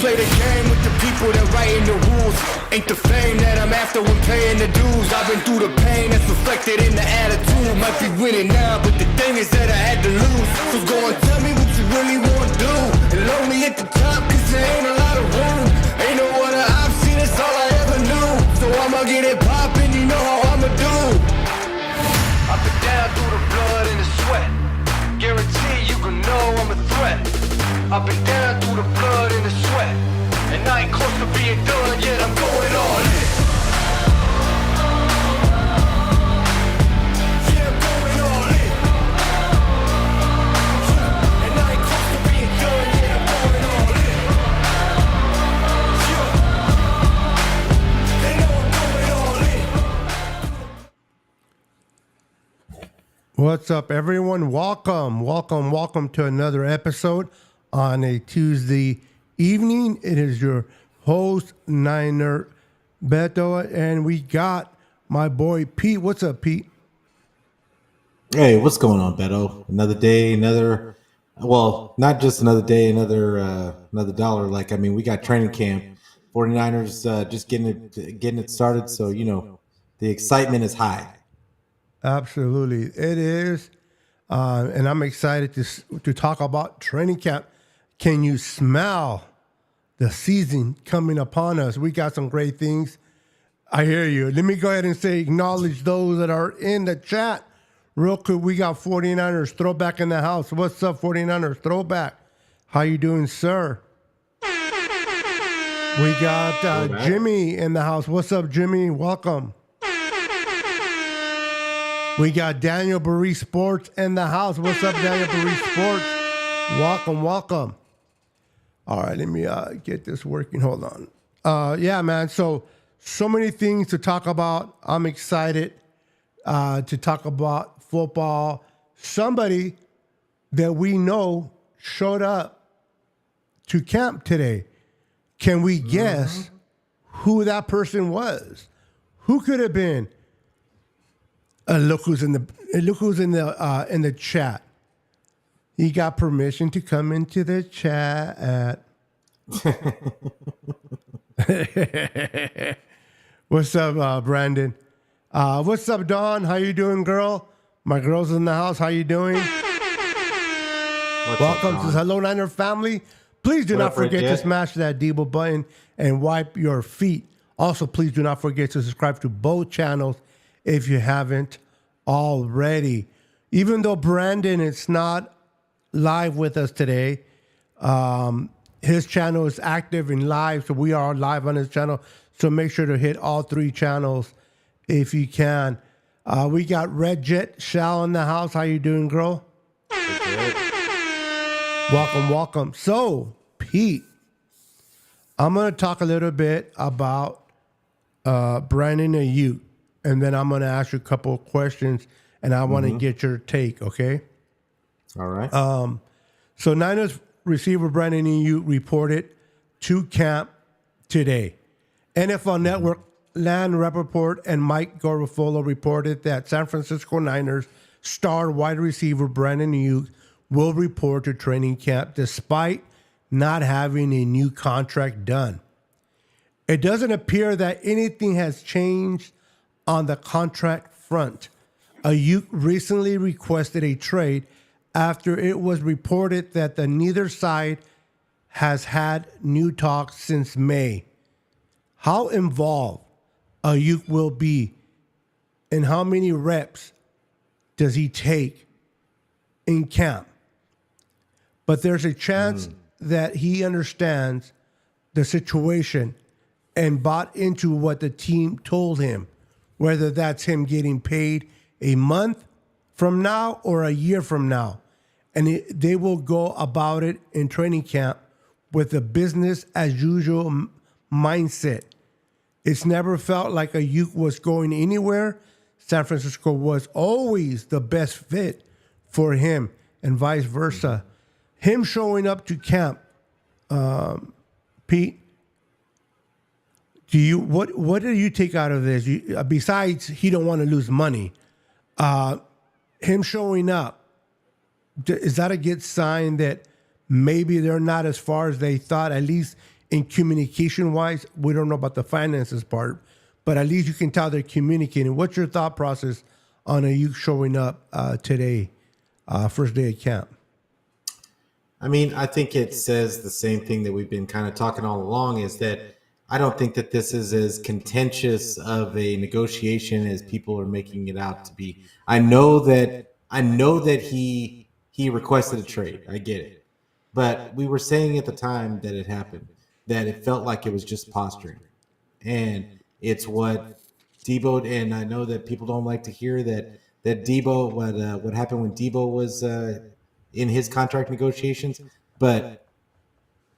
play the game with the people that writing the rules. Ain't the fame that I'm after when paying the dues. I've been through the pain that's reflected in the attitude. Might be winning now, but the thing is that I had to lose. So go and tell me what you really want to do. And lonely at the top, cause there ain't a lot of room. Ain't no other option, that's all I ever knew. So I'ma get it poppin', you know how I'ma do. I've been down through the blood and the sweat. Guarantee you can know I'm a threat. I've been down through the blood and the sweat. And I ain't close to being done yet, I'm going all in. Yeah, I'm going all in. And I ain't close to being done yet, I'm going all in. Yeah. They know I'm going all in. What's up, everyone? Welcome to another episode on a Tuesday evening. It is your host, Niner Beto, and we got my boy Pete. What's up, Pete? Hey, what's going on, Beto? Another day, not just another day, another dollar. We got training camp. 49ers just getting it started, so the excitement is high. Absolutely, it is, and I'm excited to talk about training camp. Can you smell the season coming upon us? We got some great things. I hear you. Let me go ahead and acknowledge those that are in the chat. Real quick, we got 49ers Throwback in the house. What's up, 49ers Throwback? How you doing, sir? We got Jimmy in the house. What's up, Jimmy? Welcome. We got Daniel Barry Sports in the house. What's up, Daniel Barry Sports? Welcome. All right, let me get this working. Hold on. Yeah, man. So many things to talk about. I'm excited to talk about football. Somebody that we know showed up to camp today. Can we guess who that person was? Who could have been? Look who's in the chat. He got permission to come into the chat. What's up, Brandon? What's up, Dawn? How you doing, girl? My girl's in the house. How you doing? Welcome to Hello Niner family. Please do not forget to smash that Debo button and wipe your feet. Also, please do not forget to subscribe to both channels if you haven't already. Even though Brandon is not live with us today, his channel is active and live, so we are live on his channel. So make sure to hit all three channels if you can. We got Red Jet Shal in the house. How you doing, girl? Welcome. So, Pete, I'm going to talk a little bit about Brandon Ayuk, and then I'm going to ask you a couple of questions, and I want to get your take, okay? All right. So Niners receiver Brandon Ayuk reported to camp today. NFL Network Lan Rappaport and Mike Garofolo reported that San Francisco Niners star wide receiver Brandon Ayuk will report to training camp despite not having a new contract done. It doesn't appear that anything has changed on the contract front. Ayuk recently requested a trade after it was reported that neither side has had new talks since May. How involved Ayuk will be and how many reps does he take in camp? But there's a chance that he understands the situation and bought into what the team told him, whether that's him getting paid a month from now or a year from now. And they will go about it in training camp with a business as usual mindset. It's never felt like Ayuk was going anywhere. San Francisco was always the best fit for him and vice versa. Him showing up to camp, Pete, what do you take out of this? Besides, he don't want to lose money. Him showing up, is that a good sign that maybe they're not as far as they thought, at least in communication wise, we don't know about the finances part, but at least you can tell they're communicating. What's your thought process on Ayuk showing up today, first day of camp? I mean, I think it says the same thing that we've been kind of talking all along, is that I don't think that this is as contentious of a negotiation as people are making it out to be. I know that he requested a trade. I get it. But we were saying at the time that it happened that it felt like it was just posturing. And it's what Debo, and I know that people don't like to hear that Debo, what happened when Debo was in his contract negotiations, but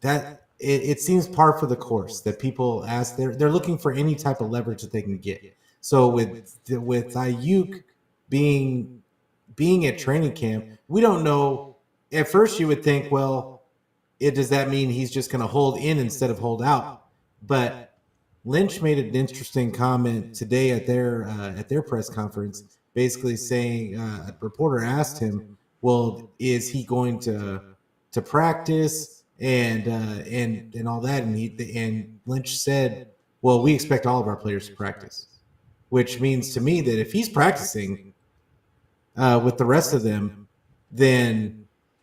that it seems par for the course that people ask, they're looking for any type of leverage that they can get. So with Ayuk being at training camp, we don't know. At first, you would think, well, does that mean he's just going to hold in instead of hold out? But Lynch made an interesting comment today at their press conference, basically saying a reporter asked him, "Well, is he going to practice and all that?" And Lynch said, "Well, we expect all of our players to practice," which means to me that if he's practicing with the rest of them, then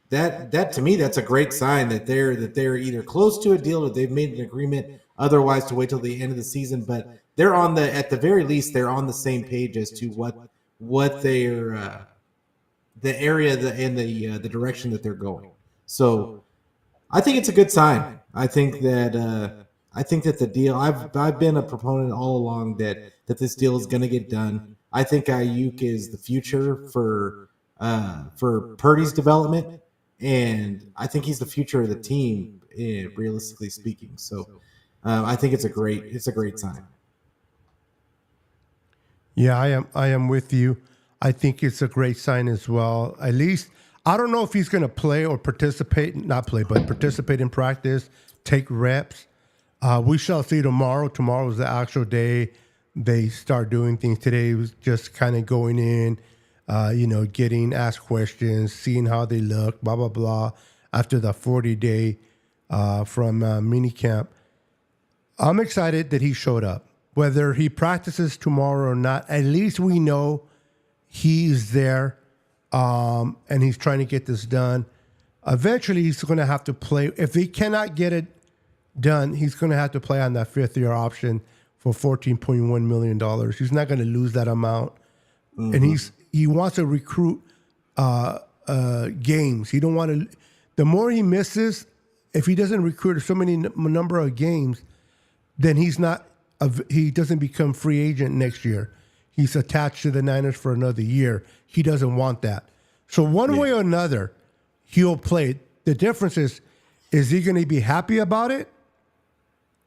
that to me, that's a great sign that they're either close to a deal or they've made an agreement. Otherwise, to wait till the end of the season, but they're at the very least they're on the same page as to what they're the area and the direction that they're going. So I think it's a good sign. I think that the deal. I've been a proponent all along that this deal is going to get done. I think Ayuk is the future for Purdy's development, and I think he's the future of the team, realistically speaking. So I think it's a great sign. Yeah, I am with you. I think it's a great sign as well. At least I don't know if he's going to play or participate in practice, take reps. We shall see tomorrow. Tomorrow is the actual day they start doing things. Today was just kind of going in, getting asked questions, seeing how they look, blah, blah, blah, after the 40-day from minicamp. I'm excited that he showed up. Whether he practices tomorrow or not, at least we know he's there and he's trying to get this done. Eventually, he's going to have to play. If he cannot get it done, he's going to have to play on that fifth-year option for $14.1 million. He's not going to lose that amount. Mm-hmm. And he wants to recruit games. He don't want to. The more he misses, if he doesn't recruit so many number of games, then he doesn't become free agent next year. He's attached to the Niners for another year. He doesn't want that. So one way or another, he'll play. The difference is he going to be happy about it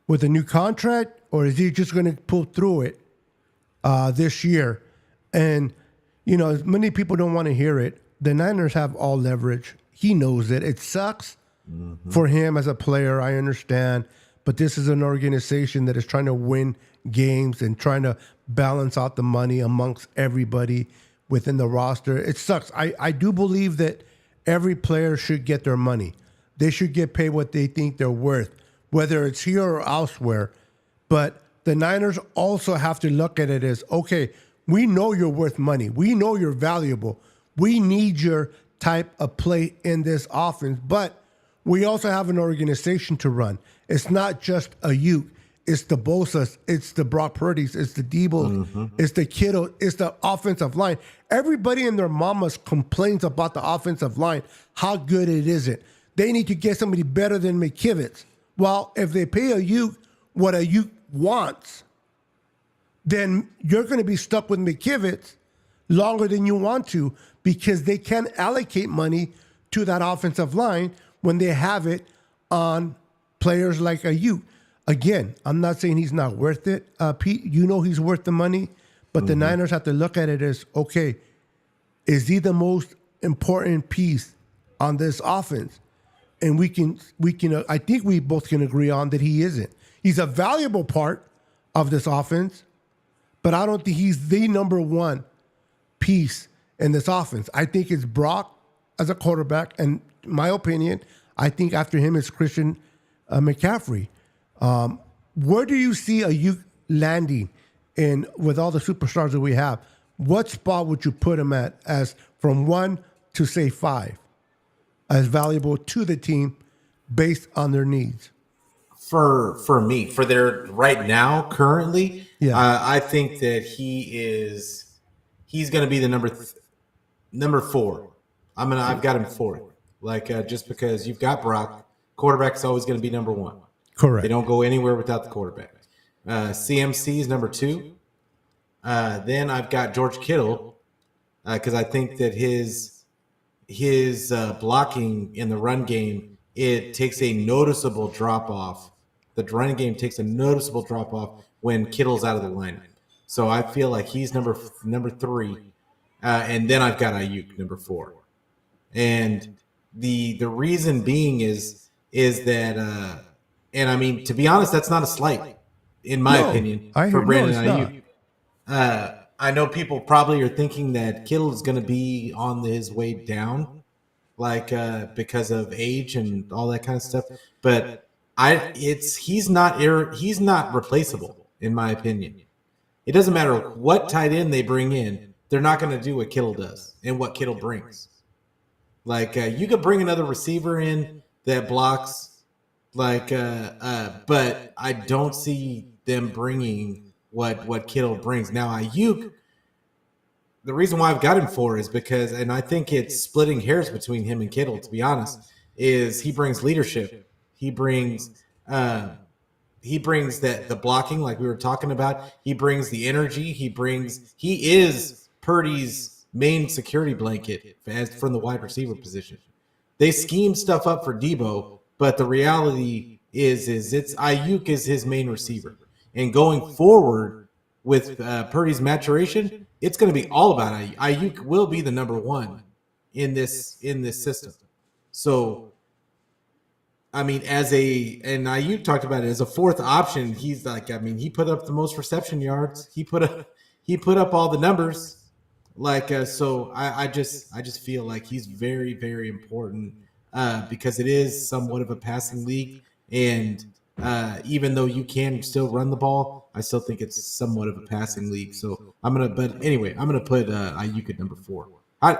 with a new contract, or is he just going to pull through it this year? And, many people don't want to hear it. The Niners have all leverage. He knows it. It sucks for him as a player. I understand. But this is an organization that is trying to win games and trying to balance out the money amongst everybody within the roster. It sucks. I do believe that every player should get their money. They should get paid what they think they're worth, whether it's here or elsewhere. But the Niners also have to look at it as, okay, we know you're worth money. We know you're valuable. We need your type of play in this offense. But we also have an organization to run. It's not just Ayuk. It's the Bosa's. It's the Brock Purdy's. It's the Debo's. It's the Kittle. It's the offensive line. Everybody and their mamas complains about the offensive line, how good it isn't. They need to get somebody better than McKivitz. Well, if they pay Ayuk what Ayuk wants, then you're going to be stuck with McKivitz longer than you want to, because they can't allocate money to that offensive line when they have it on players like Ayuk. Again, I'm not saying he's not worth it, Pete. He's worth the money, but the Niners have to look at it as, okay, is he the most important piece on this offense? And we can. I think we both can agree on that he isn't. He's a valuable part of this offense, but I don't think he's the number one piece in this offense. I think it's Brock as a quarterback, and in my opinion, I think after him is Christian McCaffrey. Where do you see Ayuk landing in with all the superstars that we have? What spot would you put him at as from 1 to say 5 as valuable to the team based on their needs? For me, for their right now, currently, Yeah. I think that he's going to be the number 4. I've got him 4th. Like just because you've got Brock, quarterback's always going to be number 1. Correct. They don't go anywhere without the quarterback. CMC is number 2. Then I've got George Kittle because I think that his blocking in the run game, it takes a noticeable drop off. The running game takes a noticeable drop off when Kittle's out of the lineup. So I feel like he's number 3, and then I've got Ayuk number 4. And the reason being is that and I mean, to be honest, that's not a slight in my opinion for Brandon Ayuk. I know people probably are thinking that Kittle is going to be on his way down, like because of age and all that kind of stuff. But he's not replaceable in my opinion. It doesn't matter what tight end they bring in, they're not going to do what Kittle does and what Kittle brings. Like you could bring another receiver in that blocks, like, but I don't see them bringing what Kittle brings. Now Ayuk, the reason why I've got him 4 is because, and I think it's splitting hairs between him and Kittle, to be honest, is he brings leadership. He brings that the blocking, like we were talking about. He brings the energy. He is Purdy's main security blanket from the wide receiver position. They scheme stuff up for Debo, but the reality is it's Ayuk is his main receiver. And going forward with Purdy's maturation, it's going to be all about Ayuk. Ayuk will be the number 1 in this system. So, I mean, and Ayuk talked about it as a 4th option. He's like, I mean, he put up the most reception yards. He put up all the numbers. Like, so I just feel like he's very, very important because it is somewhat of a passing league. And even though you can still run the ball, I still think it's somewhat of a passing league. So but anyway, I'm gonna put Ayuk at number 4.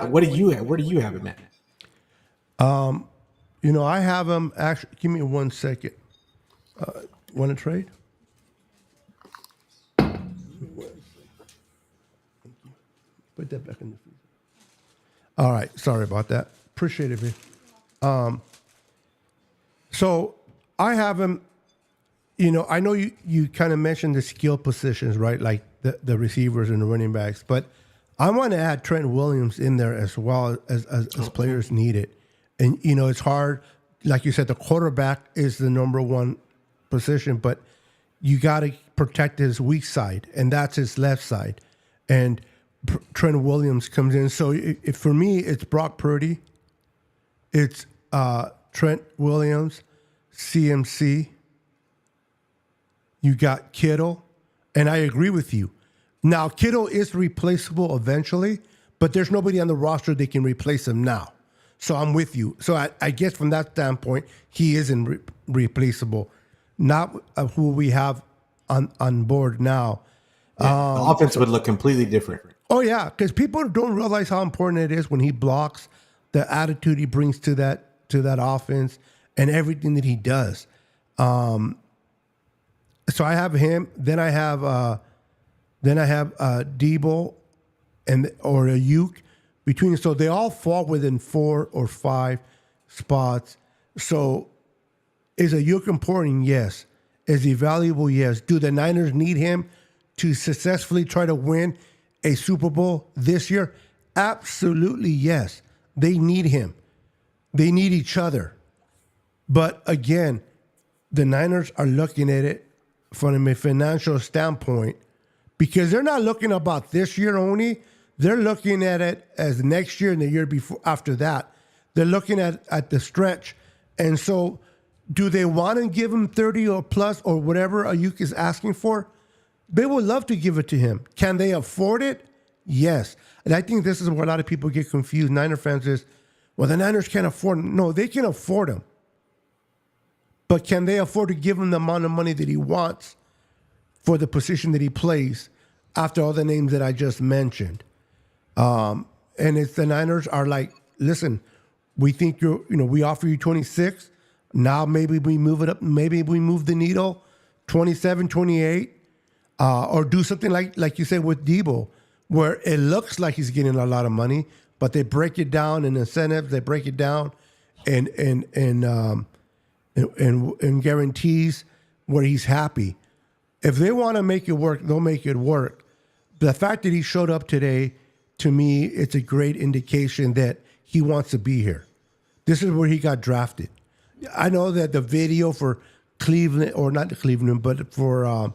Where do you have him at? I have him actually. Give me 1 second. Want to trade? Put that back in the freezer. All right. Sorry about that. Appreciate it, man. So I have him. I know you kind of mentioned the skill positions, right? Like the receivers and the running backs, but I want to add Trent Williams in there as well as players need it. And, it's hard. Like you said, the quarterback is the number 1 position, but you got to protect his weak side, and that's his left side. And Trent Williams comes in. So for me, it's Brock Purdy. It's Trent Williams, CMC. You got Kittle. And I agree with you. Now, Kittle is replaceable eventually, but there's nobody on the roster that can replace him now. So I'm with you. So I guess from that standpoint, he isn't replaceable. Not who we have on board now. The offense would look completely different. Oh, yeah, because people don't realize how important it is when he blocks, the attitude he brings to that offense, and everything that he does. So I have him. Then I have Debo or Ayuk between. So they all fall within 4 or 5 spots. So is Ayuk important? Yes. Is he valuable? Yes. Do the Niners need him to successfully try to win a Super Bowl this year? Absolutely yes. They need him. They need each other. But again, the Niners are looking at it from a financial standpoint because they're not looking about this year only. They're looking at it as next year and the year before after that. They're looking at the stretch. And so do they want to give him 30 or plus or whatever Ayuk is asking for? They would love to give it to him. Can they afford it? Yes. And I think this is where a lot of people get confused. Niner fans is, well, the Niners can't afford him. No, they can afford him. But can they afford to give him the amount of money that he wants for the position that he plays after all the names that I just mentioned? And it's the Niners are like, listen, we think we offer you 26. Now maybe we move it up. Maybe we move the needle 27, 28, or do something like you said with Debo, where it looks like he's getting a lot of money, but they break it down in incentives. They break it down in guarantees where he's happy. If they want to make it work, they'll make it work. The fact that he showed up today, to me, it's a great indication that he wants to be here. This is where he got drafted. I know that the video for Cleveland, or not Cleveland, but for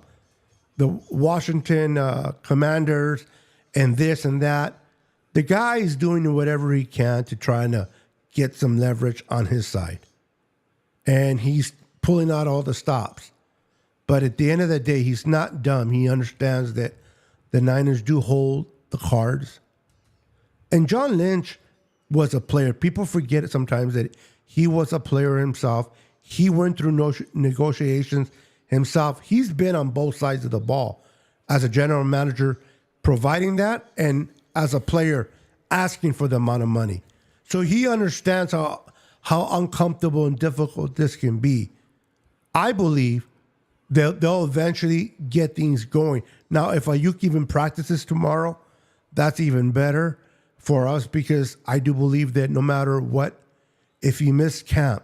the Washington Commanders and this and that, the guy is doing whatever he can to try to get some leverage on his side. And he's pulling out all the stops. But at the end of the day, he's not dumb. He understands that the Niners do hold the cards. And John Lynch was a player. People forget it sometimes that he was a player himself. He went through negotiations himself. He's been on both sides of the ball as a general manager, providing that, and as a player, asking for the amount of money. So he understands how uncomfortable and difficult this can be. I believe they'll eventually get things going. Now, if Ayuk even practices tomorrow, that's even better for us, because I do believe that no matter what, if you miss camp,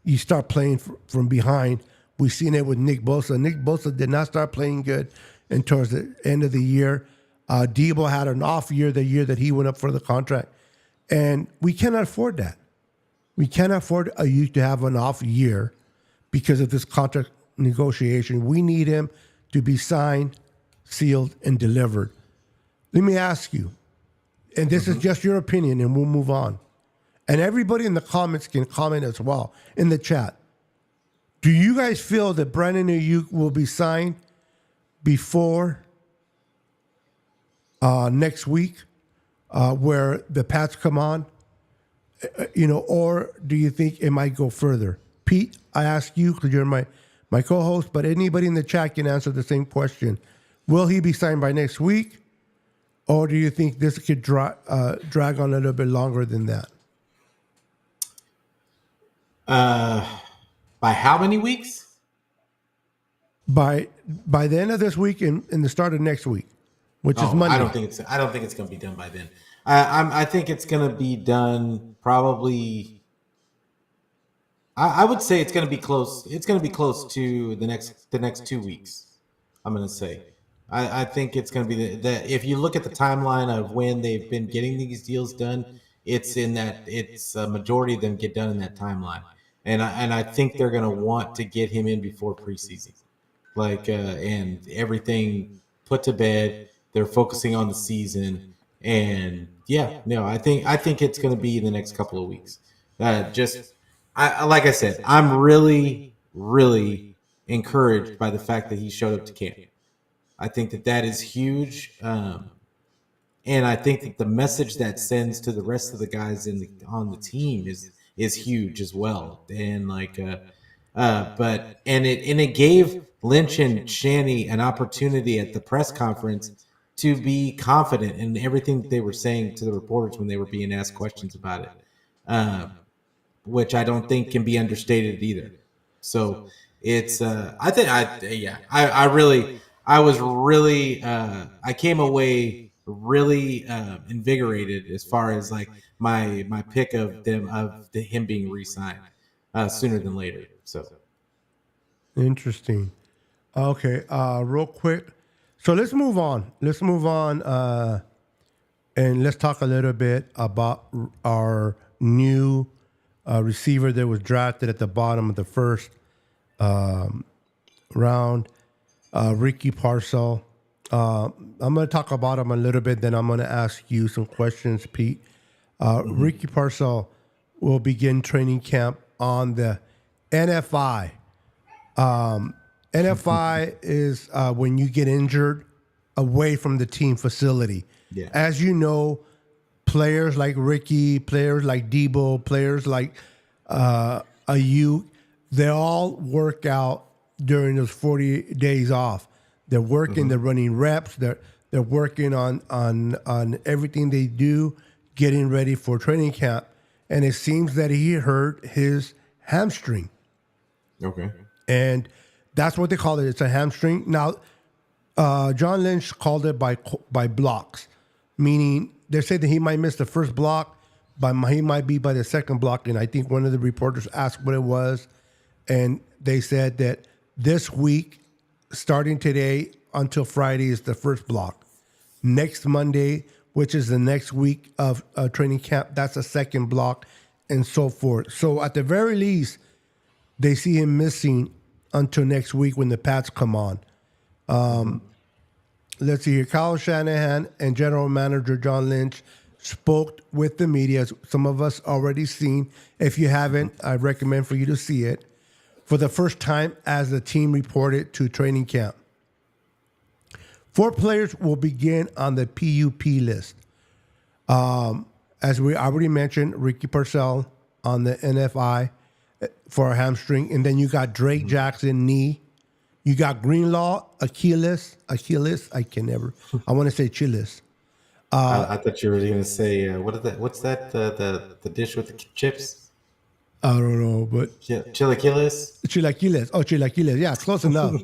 you start playing from behind. We've seen it with Nick Bosa. Nick Bosa did not start playing good towards the end of the year. Debo had an off year the year that he went up for the contract. And we cannot afford that. We cannot afford Ayuk to have an off year because of this contract negotiation. We need him to be signed, sealed, and delivered. Let me ask you, and this is just your opinion, and we'll move on. And everybody in the comments can comment as well in the chat. Do you guys feel that Brandon Ayuk will be signed before next week, where the Pats come on? Or do you think it might go further? Pete, I ask you because you're my co-host, but anybody in the chat can answer the same question. Will he be signed by next week, or do you think this could drag on a little bit longer than that? By how many weeks? By the end of this week and the start of next week, which is Monday. I don't think it's going to be done by then. I think it's going to be done probably. I would say it's going to be close. It's going to be close to the next 2 weeks. I'm going to say. I think it's going to be that if you look at the timeline of when they've been getting these deals done, it's a majority of them get done in that timeline. And I think they're going to want to get him in before preseason, and everything put to bed. They're focusing on the season, and I think it's going to be in the next couple of weeks. Like I said, I'm really, really encouraged by the fact that he showed up to camp. I think that is huge, and I think that the message that sends to the rest of the guys on the team is huge as well. And it gave Lynch and Shanny an opportunity at the press conference to be confident in everything that they were saying to the reporters when they were being asked questions about it, which I don't think can be understated either. So it's I came away really invigorated as far as like my pick of him being re-signed sooner than later. So interesting. Okay, real quick. So let's move on. And let's talk a little bit about our new receiver that was drafted at the bottom of the first round, Ricky Parcell. I'm going to talk about him a little bit, then I'm going to ask you some questions, Pete. Ricky Parcell will begin training camp on the NFI. NFI is when you get injured away from the team facility. Yeah. As you know, players like Ricky, players like Debo, players like Ayuk, they all work out during those 40 days off. They're working, they're running reps, they're working on everything they do, getting ready for training camp. And it seems that he hurt his hamstring. Okay. And that's what they call it. It's a hamstring. Now, John Lynch called it by blocks, meaning they said that he might miss the first block, but he might be by the second block. And I think one of the reporters asked what it was. And they said that this week, starting today until Friday, is the first block. Next Monday, which is the next week of training camp, that's a second block, and so forth. So at the very least, they see him missing until next week when the pads come on. Let's see here. Kyle Shanahan and General Manager John Lynch spoke with the media, as some of us already seen. If you haven't, I recommend for you to see it. For the first time as the team reported to training camp. 4 players will begin on the PUP list. As we already mentioned, Ricky Parcell on the NFI for a hamstring. And then you got Drake Jackson, knee. You got Greenlaw, Achilles. I want to say Chiles. I thought you were going to say, what's that? The dish with the chips? I don't know, but Chilaquiles? Chilaquiles. Oh, Chilaquiles. Yeah, close enough.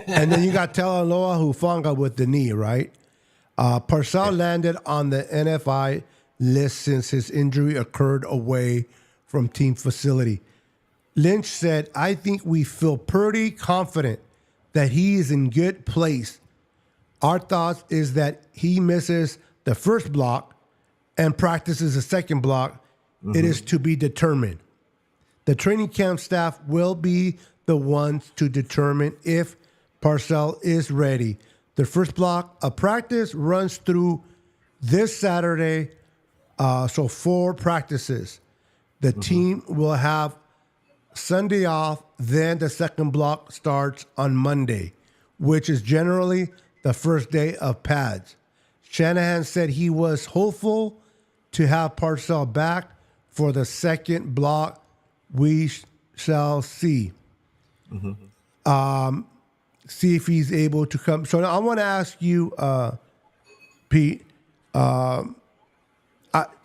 And then you got Talanoa Hufanga with the knee, right? Parcell landed on the NFI list since his injury occurred away from team facility. Lynch said, I think we feel pretty confident that he is in good place. Our thoughts is that he misses the first block and practices the second block. It is to be determined. The training camp staff will be the ones to determine if Parcell is ready. The first block of practice runs through this Saturday, so 4 practices. The team will have Sunday off, then the second block starts on Monday, which is generally the first day of pads. Shanahan said he was hopeful to have Parcell back for the second block. We shall see. See if he's able to come. So I want to ask you, Pete, I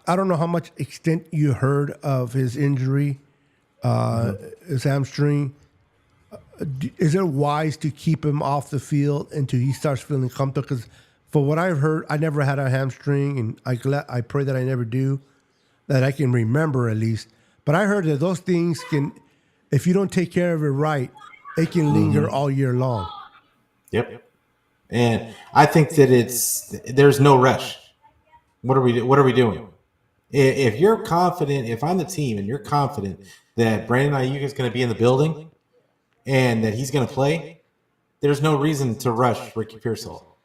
don't know how much extent you heard of his injury, his hamstring. Is it wise to keep him off the field until he starts feeling comfortable? Because for what I've heard, I never had a hamstring, and I pray that I never do, that I can remember at least. But I heard that those things can, if you don't take care of it right, it can linger all year long. Yep. And I think that there's no rush. What are we doing? If you're confident, if I'm the team and you're confident that Brandon Ayuk is going to be in the building and that he's going to play, there's no reason to rush Ricky Pearsall.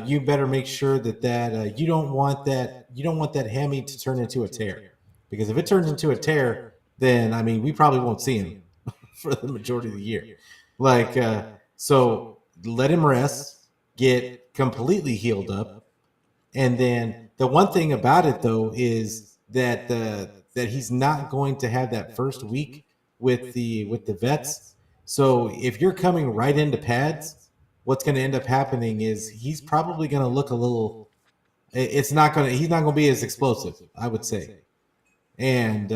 You better make sure that you don't want that hammy to turn into a tear. Because if it turns into a tear, then, I mean, we probably won't see him for the majority of the year. So let him rest, get completely healed up. And then the one thing about it, though, is that he's not going to have that first week with the vets. So if you're coming right into pads, what's going to end up happening is he's probably going to look a little – he's not going to be as explosive, I would say. And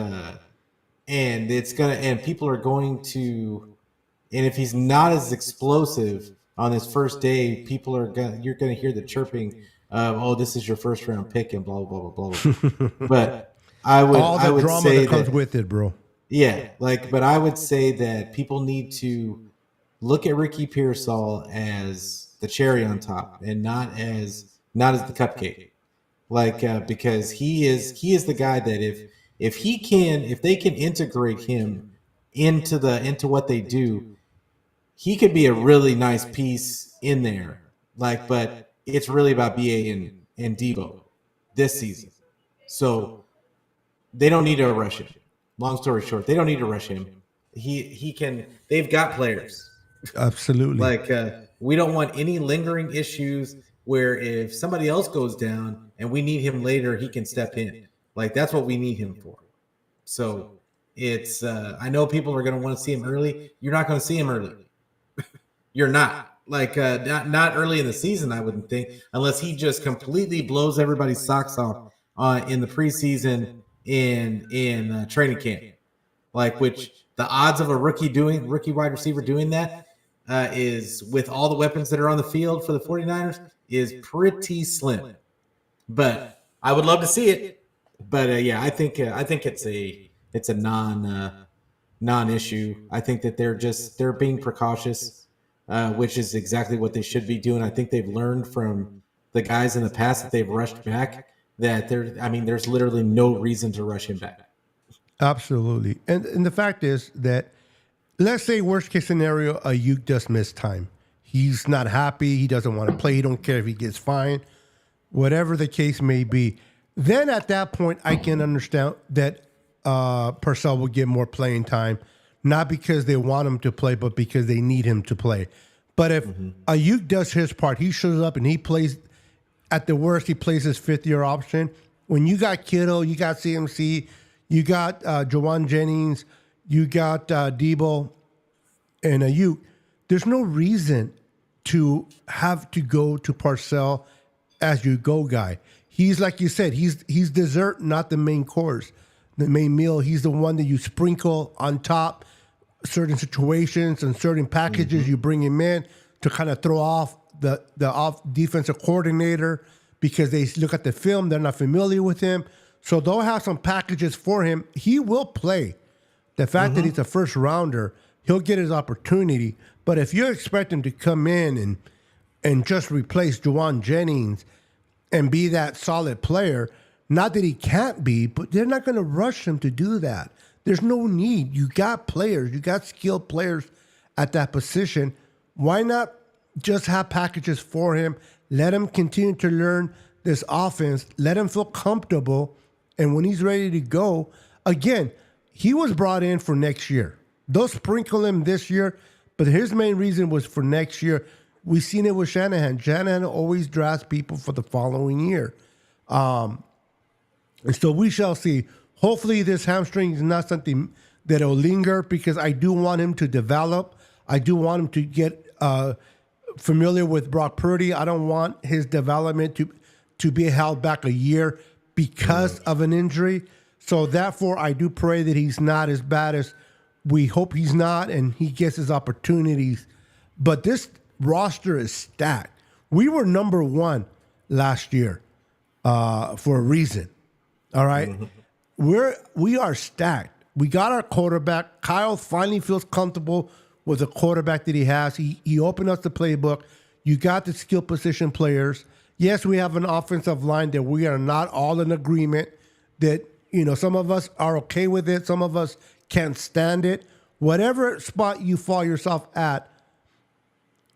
it's gonna, and people are going to, and if he's not as explosive on his first day, you're gonna hear the chirping of, oh, this is your first round pick and blah blah blah blah blah. But I would drama say that comes with it, bro. Yeah, but I would say that people need to look at Ricky Pearsall as the cherry on top and not as the cupcake. Because he is the guy that if they can integrate him into what they do, he could be a really nice piece in there. But it's really about BA and Debo this season. So they don't need to rush him. Long story short, they don't need to rush him. He can. They've got players. Absolutely. We don't want any lingering issues where if somebody else goes down and we need him later, he can step in. That's what we need him for. So It's I know people are going to want to see him early. You're not going to see him early. You're not not early in the season. I wouldn't think, unless he just completely blows everybody's socks off in the preseason in training camp. Like, which the odds of a rookie wide receiver doing that is, with all the weapons that are on the field for the 49ers, is pretty slim. But I would love to see it. But yeah, I think it's a non-issue. I think that they're being precautious, which is exactly what they should be doing. I think they've learned from the guys in the past that they've rushed back, that there's literally no reason to rush him back. Absolutely. And the fact is that, let's say worst case scenario, Ayuk does miss time. He's not happy. He doesn't want to play. He don't care if he gets fined, whatever the case may be. Then at that point, I can understand that Purcell will get more playing time, not because they want him to play, but because they need him to play. But if Ayuk does his part, he shows up and he plays, at the worst, he plays his fifth-year option. When you got Kittle, you got CMC, you got Jawan Jennings, you got Debo and Ayuk, there's no reason to have to go to Parcell as your go guy. He's, like you said, he's dessert, not the main course, the main meal. He's the one that you sprinkle on top certain situations and certain packages. You bring him in to kind of throw off the off defensive coordinator, because they look at the film, they're not familiar with him. So they'll have some packages for him. He will play. The fact that he's a first rounder, he'll get his opportunity. But if you expect him to come in and just replace Jawan Jennings and be that solid player, not that he can't be, but they're not going to rush him to do that. There's no need. You got players. You got skilled players at that position. Why not just have packages for him? Let him continue to learn this offense. Let him feel comfortable. And when he's ready to go, again, he was brought in for next year. They'll sprinkle him this year, but his main reason was for next year. We've seen it with Shanahan. Shanahan always drafts people for the following year. And so we shall see. Hopefully this hamstring is not something that will linger, because I do want him to develop. I do want him to get familiar with Brock Purdy. I don't want his development to be held back a year because of an injury. So therefore, I do pray that he's not as bad as we hope he's not, and he gets his opportunities. But this roster is stacked. We were number one last year for a reason. All right? We are stacked. We got our quarterback. Kyle finally feels comfortable with the quarterback that he has. He opened up the playbook. You got the skill position players. Yes, we have an offensive line that we are not all in agreement, that, some of us are okay with it. Some of us can't stand it. Whatever spot you fall yourself at,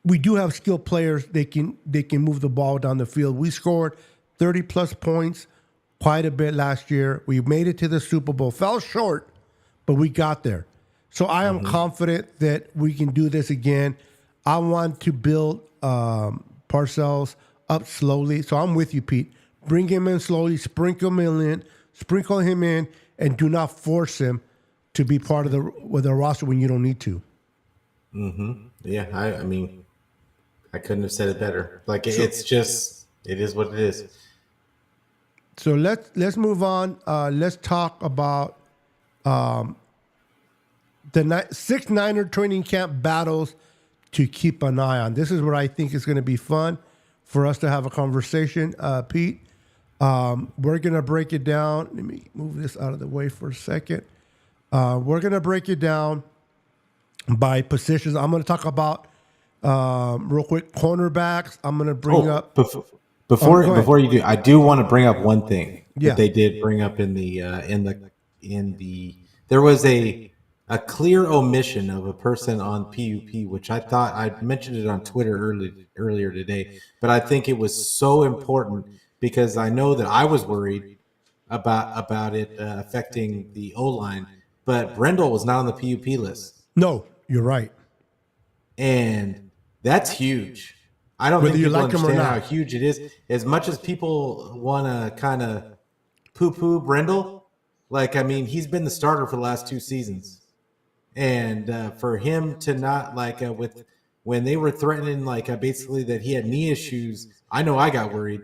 we do have skilled players. They can move the ball down the field. We scored 30-plus points quite a bit last year. We made it to the Super Bowl. Fell short, but we got there. So I am confident that we can do this again. I want to build Parcells up slowly. So I'm with you, Pete. Bring him in slowly, sprinkle him in, and do not force him to be part of the roster when you don't need to. Yeah, I couldn't have said it better. Like, it's just, it is what it is. So let's move on. Let's talk about the 6 Niner training camp battles to keep an eye on. This is where I think is going to be fun for us to have a conversation, Pete. We're going to break it down. Let me move this out of the way for a second. We're going to break it down by positions. I'm going to talk about, real quick, cornerbacks. I'm going to bring up... Before you do, I do want to bring up one thing that they did bring up in the there was a clear omission of a person on PUP, which I thought I mentioned it on Twitter earlier today, but I think it was so important because I know that I was worried about it affecting the O-line, but Brendel was not on the PUP list. No, you're right, and that's huge. I don't think people understand how huge it is. As much as people want to kind of poo-poo Brendel, Like, I mean, he's been the starter for the last 2 seasons, and for him to not with when they were threatening basically that he had knee issues, I know I got worried,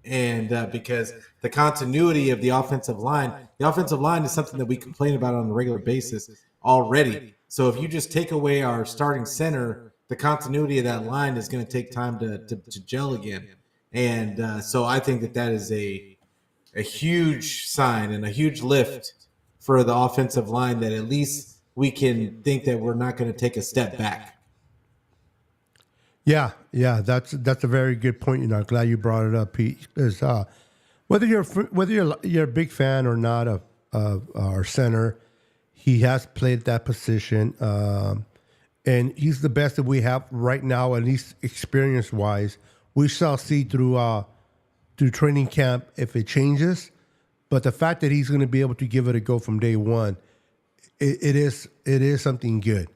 and because the continuity of the offensive line is something that we complain about on a regular basis already. So if you just take away our starting center, the continuity of that line is going to take time to gel again. And so I think that is a huge sign and a huge lift for the offensive line, that at least we can think that we're not going to take a step back. Yeah, that's a very good point. I'm glad you brought it up, Pete. Because whether you're a big fan or not of our center, he has played that position, and he's the best that we have right now, at least experience wise. We shall see through training camp if it changes, but the fact that he's going to be able to give it a go from day one, it is something good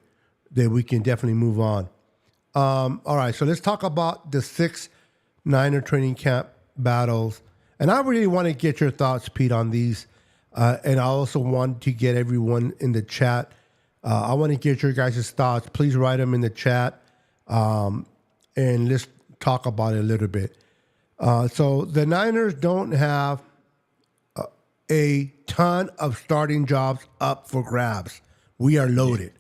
that we can definitely move on. All right, so let's talk about the 6 Niner training camp battles. And I really want to get your thoughts, Pete, on these. And I also want to get everyone in the chat. I want to get your guys' thoughts. Please write them in the chat. And let's talk about it a little bit. So the Niners don't have a ton of starting jobs up for grabs. We are loaded.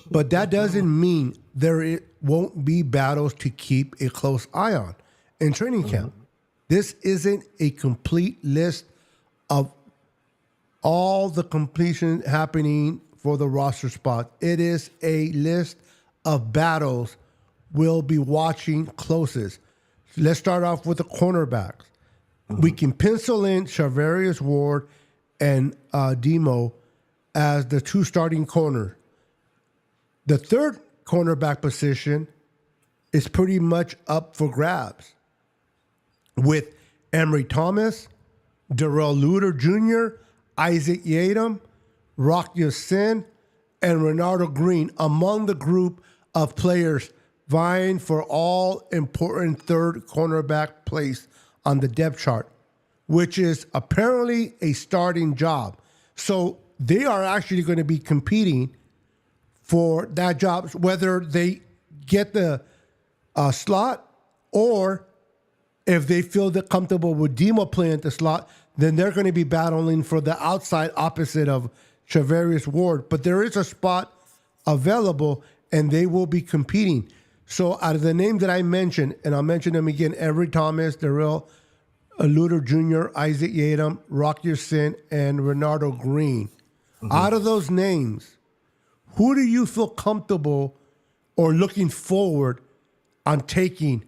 But that doesn't mean there won't be battles to keep a close eye on in training camp. This isn't a complete list of all the completion happening for the roster spot. It is a list of battles we'll be watching closest. Let's start off with the cornerbacks. We can pencil in Charvarius Ward and Demo as the 2 starting corners. The third cornerback position is pretty much up for grabs with Emery Thomas, Darrell Luter Jr., Isaac Yadam, Rock Ya-Sin, and Renardo Green among the group of players vying for all important third cornerback place on the depth chart, which is apparently a starting job. So they are actually going to be competing for that job, whether they get the slot or if they feel that comfortable with Demo playing at the slot, then they're going to be battling for the outside opposite of Charvarius Ward. But there is a spot available, and they will be competing. So out of the names that I mentioned, and I'll mention them again, Emery Thomas, Darrell Luter Jr., Isaac Yadam, Rock Ya-Sin, and Renardo Green. Out of those names, who do you feel comfortable or looking forward on taking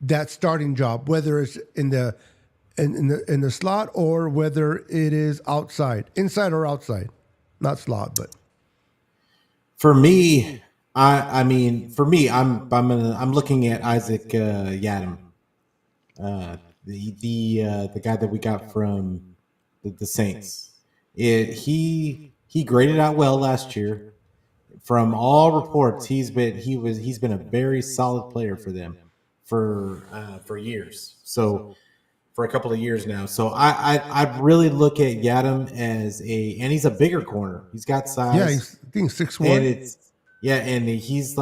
that starting job, whether it's in the slot or whether it is outside, inside or outside? Not slot, but for me, I'm looking at Isaac Yadam, the guy that we got from the Saints. He graded out well last year. From all reports, he's been a very solid player for them for years. So for a couple of years now. So I really look at Yadam as and he's a bigger corner. He's got size. Yeah, I think 6'1". And he's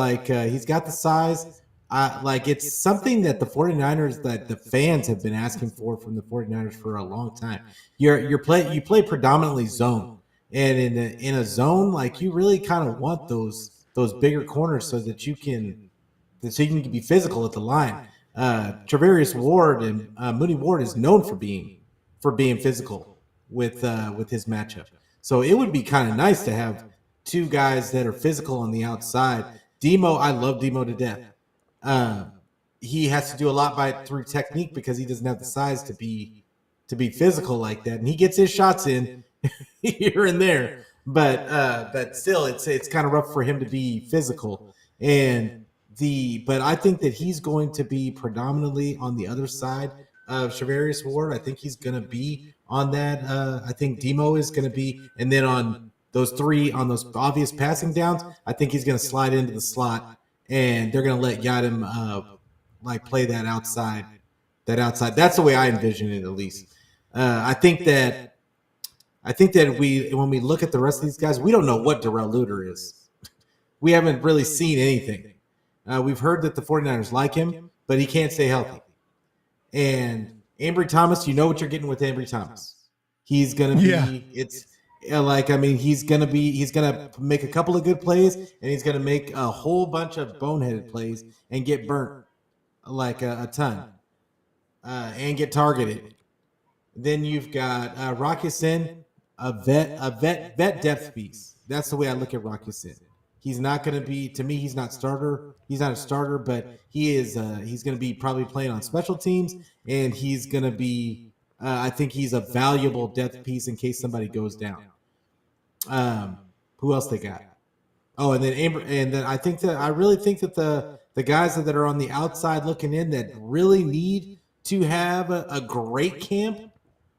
he's got the size. It's something that the 49ers, that the fans have been asking for from the 49ers for a long time. You play predominantly zone. And in a zone, you really kind of want those bigger corners so that you can be physical at the line. Charvarius Ward and Mooney Ward is known for being physical with his matchup. So it would be kind of nice to have 2 guys that are physical on the outside. Demo, I love Demo to death. He has to do a lot through technique because he doesn't have the size to be physical like that, and he gets his shots in here and there, but still, it's kind of rough for him to be physical. But I think that he's going to be predominantly on the other side of Charvarius Ward. I think he's going to be on that. I think Demo is going to be, and then on those obvious passing downs, I think he's going to slide into the slot, and they're going to let Yadam play that outside. That's the way I envision it, at least. I think that I think that when we look at the rest of these guys, we don't know what Darrell Luter is. We haven't really seen anything. We've heard that the 49ers like him, but he can't stay healthy. And Ambry Thomas, you know what you're getting with Ambry Thomas. He's gonna be he's gonna make a couple of good plays, and he's gonna make a whole bunch of boneheaded plays and get burnt like a ton, and get targeted. Then you've got Rocky Sin, a vet depth piece. That's the way I look at Rocky Sin. He's not going to be, to me, he's not starter. He's not a starter, but he is. He's going to be probably playing on special teams, and he's going to be. I think he's a valuable depth piece in case somebody goes down. Who else they got? Oh, and then I really think that the guys that are on the outside looking in that really need to have a great camp,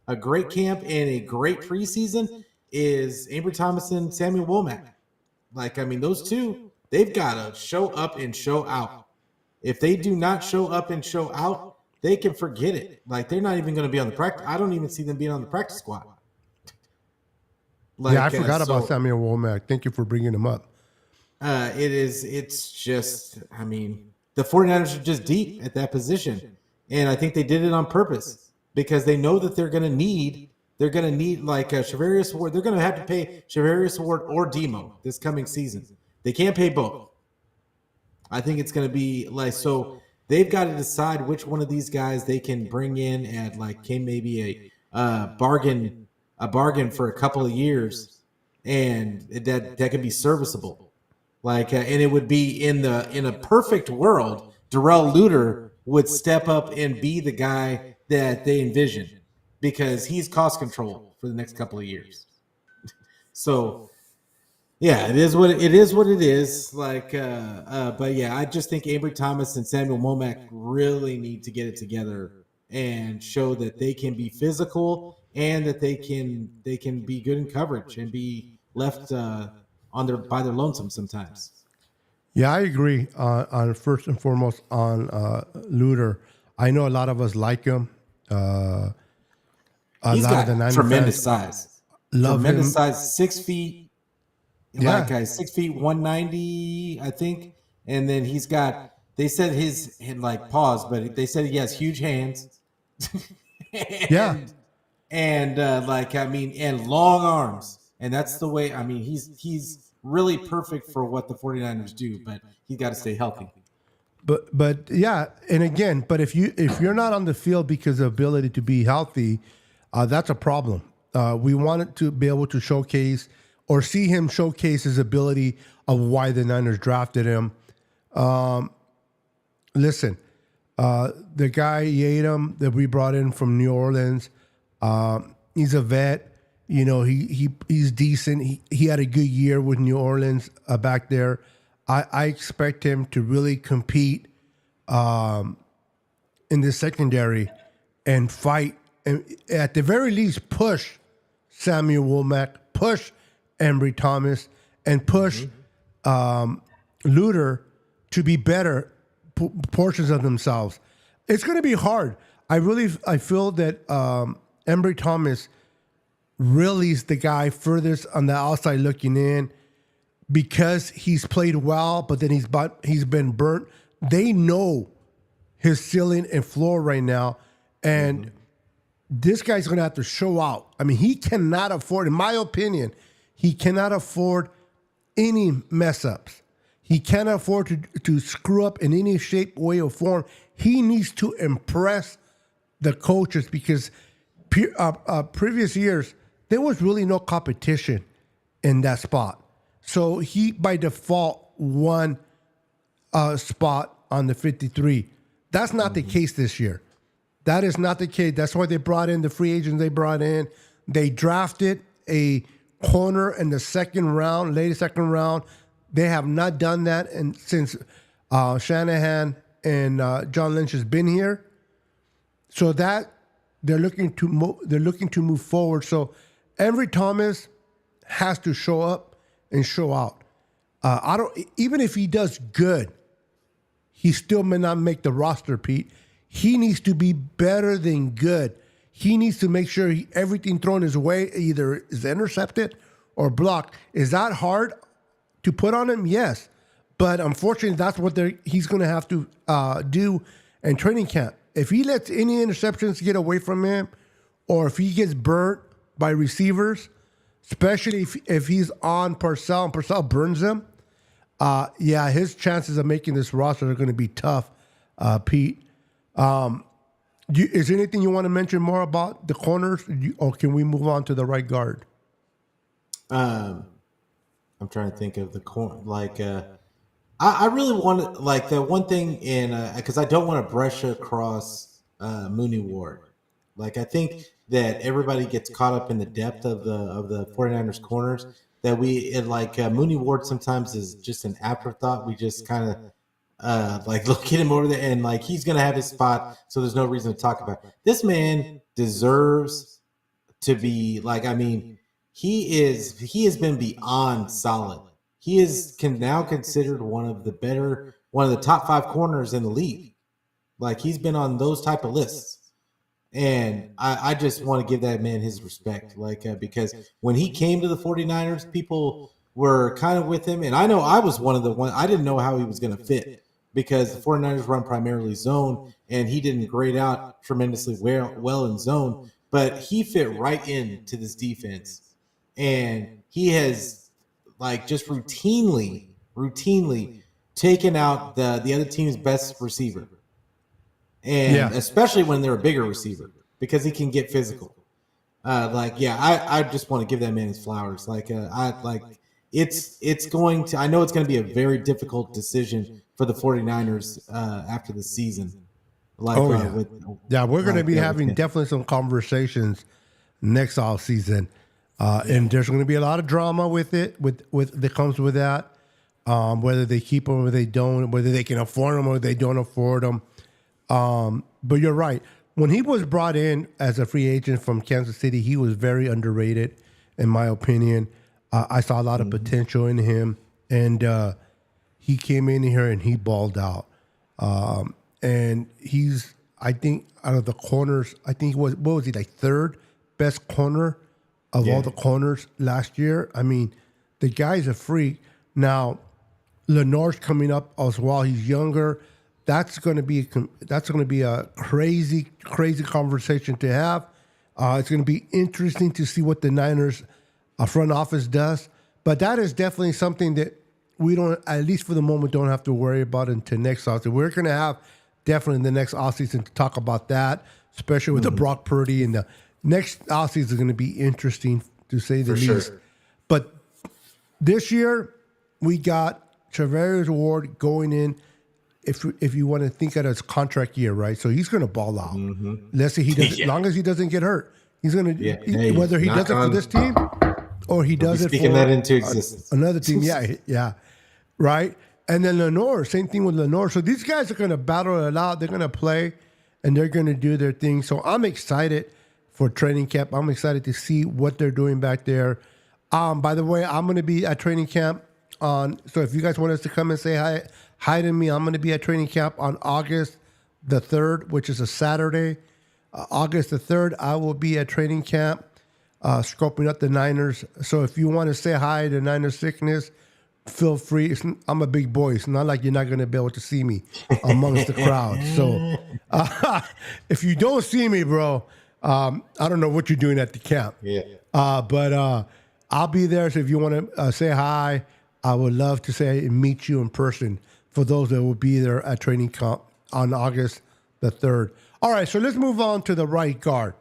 and a great preseason is Ambry Thomas and Samuel Womack. Those two, they've got to show up and show out. If they do not show up and show out, they can forget it. They're not even going to be on the practice. I don't even see them being on the practice squad. I forgot about Samuel Womack. Thank you for bringing him up. It's just, the 49ers are just deep at that position. And I think they did it on purpose because they know that they're going to need Shavarius Ward. They're going to have to pay Shavarius Ward or Demo this coming season. They can't pay both. I think it's going to be so they've got to decide which one of these guys they can bring in at maybe a bargain for a couple of years, and that can be serviceable. And it would be in a perfect world, Darrell Luter would step up and be the guy that they envision, because he's cost control for the next couple of years. So, yeah, it is what it is. But yeah, I just think Ambry Thomas and Samuel Womack really need to get it together and show that they can be physical and that they can be good in coverage and be left by their lonesome sometimes. Yeah, I agree. On first and foremost on Luter, I know a lot of us like him. He's got tremendous size. Tremendous size, 6 feet. Yeah. 6 feet, 190, I think. And then he's got, they said his paws, but they said he has huge hands. And and long arms. And that's the way, he's really perfect for what the 49ers do, but he's got to stay healthy. But yeah, and again, but if you're not on the field because of ability to be healthy, that's a problem. We wanted to be able to showcase or see him showcase his ability of why the Niners drafted him. Listen, the guy Yadam that we brought in from New Orleans, he's a vet. He's decent. He had a good year with New Orleans back there. I expect him to really compete in the secondary and fight, and at the very least push Samuel Womack, push Ambry Thomas, and push Luter to be better portions of themselves. It's going to be hard. I feel that Ambry Thomas really is the guy furthest on the outside looking in, because he's played well, but then he's been burnt. They know his ceiling and floor right now, and this guy's going to have to show out. He cannot afford, in my opinion, he cannot afford any mess ups. He cannot afford to screw up in any shape, way, or form. He needs to impress the coaches, because previous years there was really no competition in that spot. So he, by default, won a spot on the 53. That's not the case this year. That is not the case. That's why they brought in the free agents they brought in. They drafted a corner in the late second round. They have not done that since Shanahan and John Lynch has been here. So that they're looking to move forward. So Ambry Thomas has to show up and show out. Even if he does good, he still may not make the roster, Pete. He needs to be better than good. he needs to make sure everything thrown his way either is intercepted or blocked. Is that hard to put on him? Yes. But unfortunately, that's what he's going to have to do in training camp. If he lets any interceptions get away from him, or if he gets burnt by receivers, especially if he's on Purcell and Purcell burns him, his chances of making this roster are going to be tough, Pete. Is there anything you want to mention more about the corners, or can we move on to the right guard? I'm trying to think of the corner. I really want to, the one thing because I don't want to brush across Mooney Ward. I think that everybody gets caught up in the depth of the 49ers corners that Mooney Ward sometimes is just an afterthought. We just kind of look at him over there and he's going to have his spot. So there's no reason to talk about it. This man deserves to be he has been beyond solid. He is now considered one of the top 5 corners in the league. He's been on those type of lists. And I just want to give that man his respect, because when he came to the 49ers, people were kind of with him. And I know I was one of the ones. I didn't know how he was going to fit because the 49ers run primarily zone, and he didn't grade out tremendously well in zone. But he fit right into this defense. And he has just routinely taken out the other team's best receiver. And especially when they're a bigger receiver, because he can get physical. I just want to give that man his flowers. It's going to. I know it's going to be a very difficult decision for the 49ers after the season. We're going to be having definitely some conversations next off season, and there's going to be a lot of drama with it. That comes with that, whether they keep them or they don't, whether they can afford them or they don't afford them. But you're right. When he was brought in as a free agent from Kansas City, he was very underrated, in my opinion. I saw a lot of potential in him, and he came in here and he balled out. And he's, I think, out of the corners, I think he was, what was he, third best corner of all the corners last year? I mean, the guy's a freak. Now, Lenore's coming up as well. He's younger. That's going to be a crazy conversation to have. It's going to be interesting to see what the Niners front office does. But that is definitely something that we don't, at least for the moment, don't have to worry about until next offseason. We're going to have definitely in the next offseason to talk about that, especially with the Brock Purdy. And the next offseason is going to be interesting, to say the least. Sure. But this year, we got Charvarius Ward going in. If you want to think of it as contract year, right? So he's going to ball out. Let's say he does, as long as he doesn't get hurt, he's going to. Whether he does it for this team or he does it for that into existence. Another team, right. And then Lenore, same thing with Lenore. So these guys are going to battle it out. They're going to play, and they're going to do their thing. So I'm excited for training camp. I'm excited to see what they're doing back there. By the way, I'm going to be at training camp so if you guys want us to come and say hi to me, I'm going to be at training camp on August the 3rd, which is a Saturday. August the 3rd, I will be at training camp scoping up the Niners. So if you want to say hi to Niners Sickness, feel free. I'm a big boy. It's not like you're not going to be able to see me amongst the crowd. So if you don't see me, bro, I don't know what you're doing at the camp. But I'll be there. So if you want to say hi, I would love to meet you in person for those that will be there at training camp on August the 3rd. All right, so let's move on to the right guard.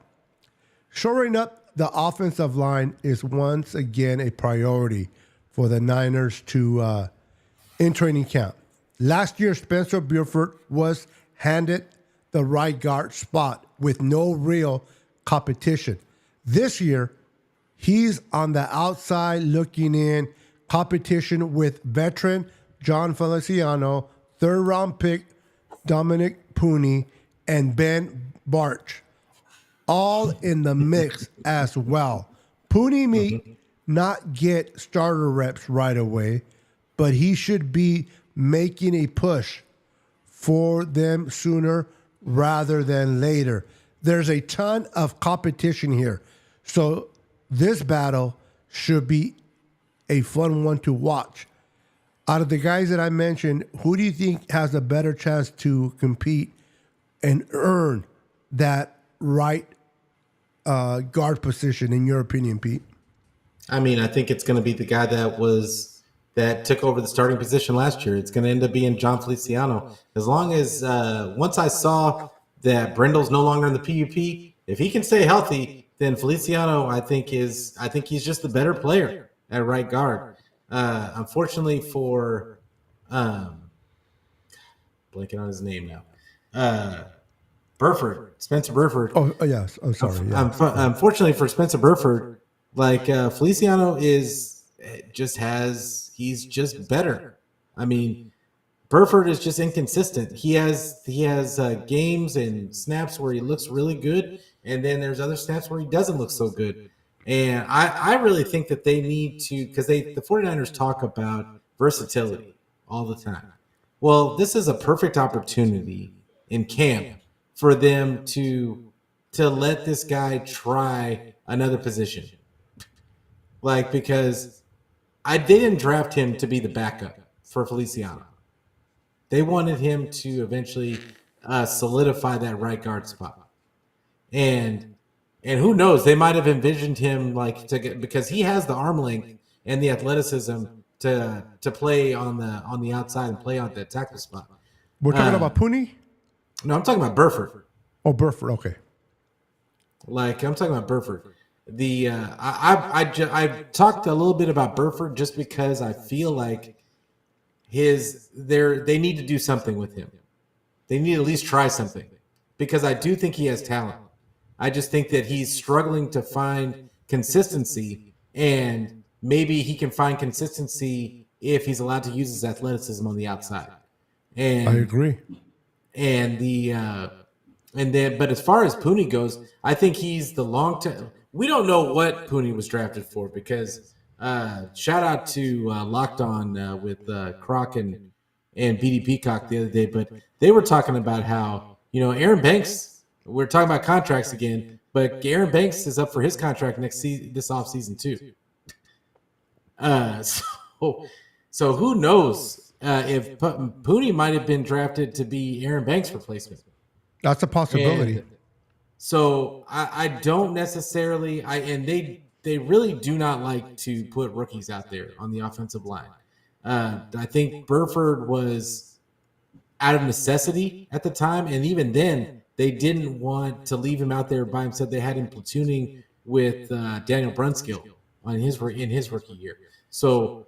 Shoring up the offensive line is once again a priority for the Niners to in training camp. Last year, Spencer Burford was handed the right guard spot with no real competition. This year, he's on the outside looking in, competition with veteran John Feliciano, third-round pick Dominic Pooney, and Ben Barch, all in the mix as well. Pooney may not get starter reps right away, but he should be making a push for them sooner rather than later. there's a ton of competition here. So this battle should be a fun one to watch. Out of the guys that I mentioned, who do you think has a better chance to compete and earn that right guard position, in your opinion, Pete? I mean, I think it's going to be the guy that took over the starting position last year. It's going to end up being John Feliciano. As long as once I saw that Brindle's no longer in the PUP, if he can stay healthy, then Feliciano, I think he's just the better player at right guard. Unfortunately for blanking on his name now, Spencer Burford. Oh yes, I'm sorry. Yeah. Unfortunately for Spencer Burford, like Feliciano he's just better. I mean, Burford is just inconsistent. He has games and snaps where he looks really good, and then there's other snaps where he doesn't look so good. And I really think that they need to, because the 49ers talk about versatility all the time. Well, this is a perfect opportunity in camp for them to let this guy try another position. Like, because they didn't draft him to be the backup for Feliciano. They wanted him to eventually solidify that right guard spot. And who knows, they might have envisioned him because he has the arm length and the athleticism to play on the outside and play on the tackle spot. We're talking about Pooney? No, I'm talking about Burford. Oh, Burford. Okay. I'm talking about Burford. I talked a little bit about Burford just because I feel like they need to do something with him. They need to at least try something, because I do think he has talent. I just think that he's struggling to find consistency, and maybe he can find consistency if he's allowed to use his athleticism on the outside. And I agree. And but as far as Pooney goes, I think he's the long term. We don't know what Pooney was drafted for, because shout out to Locked On with Croc and BD Peacock the other day, but they were talking about how, Aaron Banks. We're talking about contracts again, but Aaron Banks is up for his contract this offseason too. So who knows if Pooney might have been drafted to be Aaron Banks' replacement. That's a possibility. And so I don't necessarily and they really do not like to put rookies out there on the offensive line. I think Burford was out of necessity at the time, and even then, they didn't want to leave him out there by himself. They had him platooning with Daniel Brunskill in his rookie year. So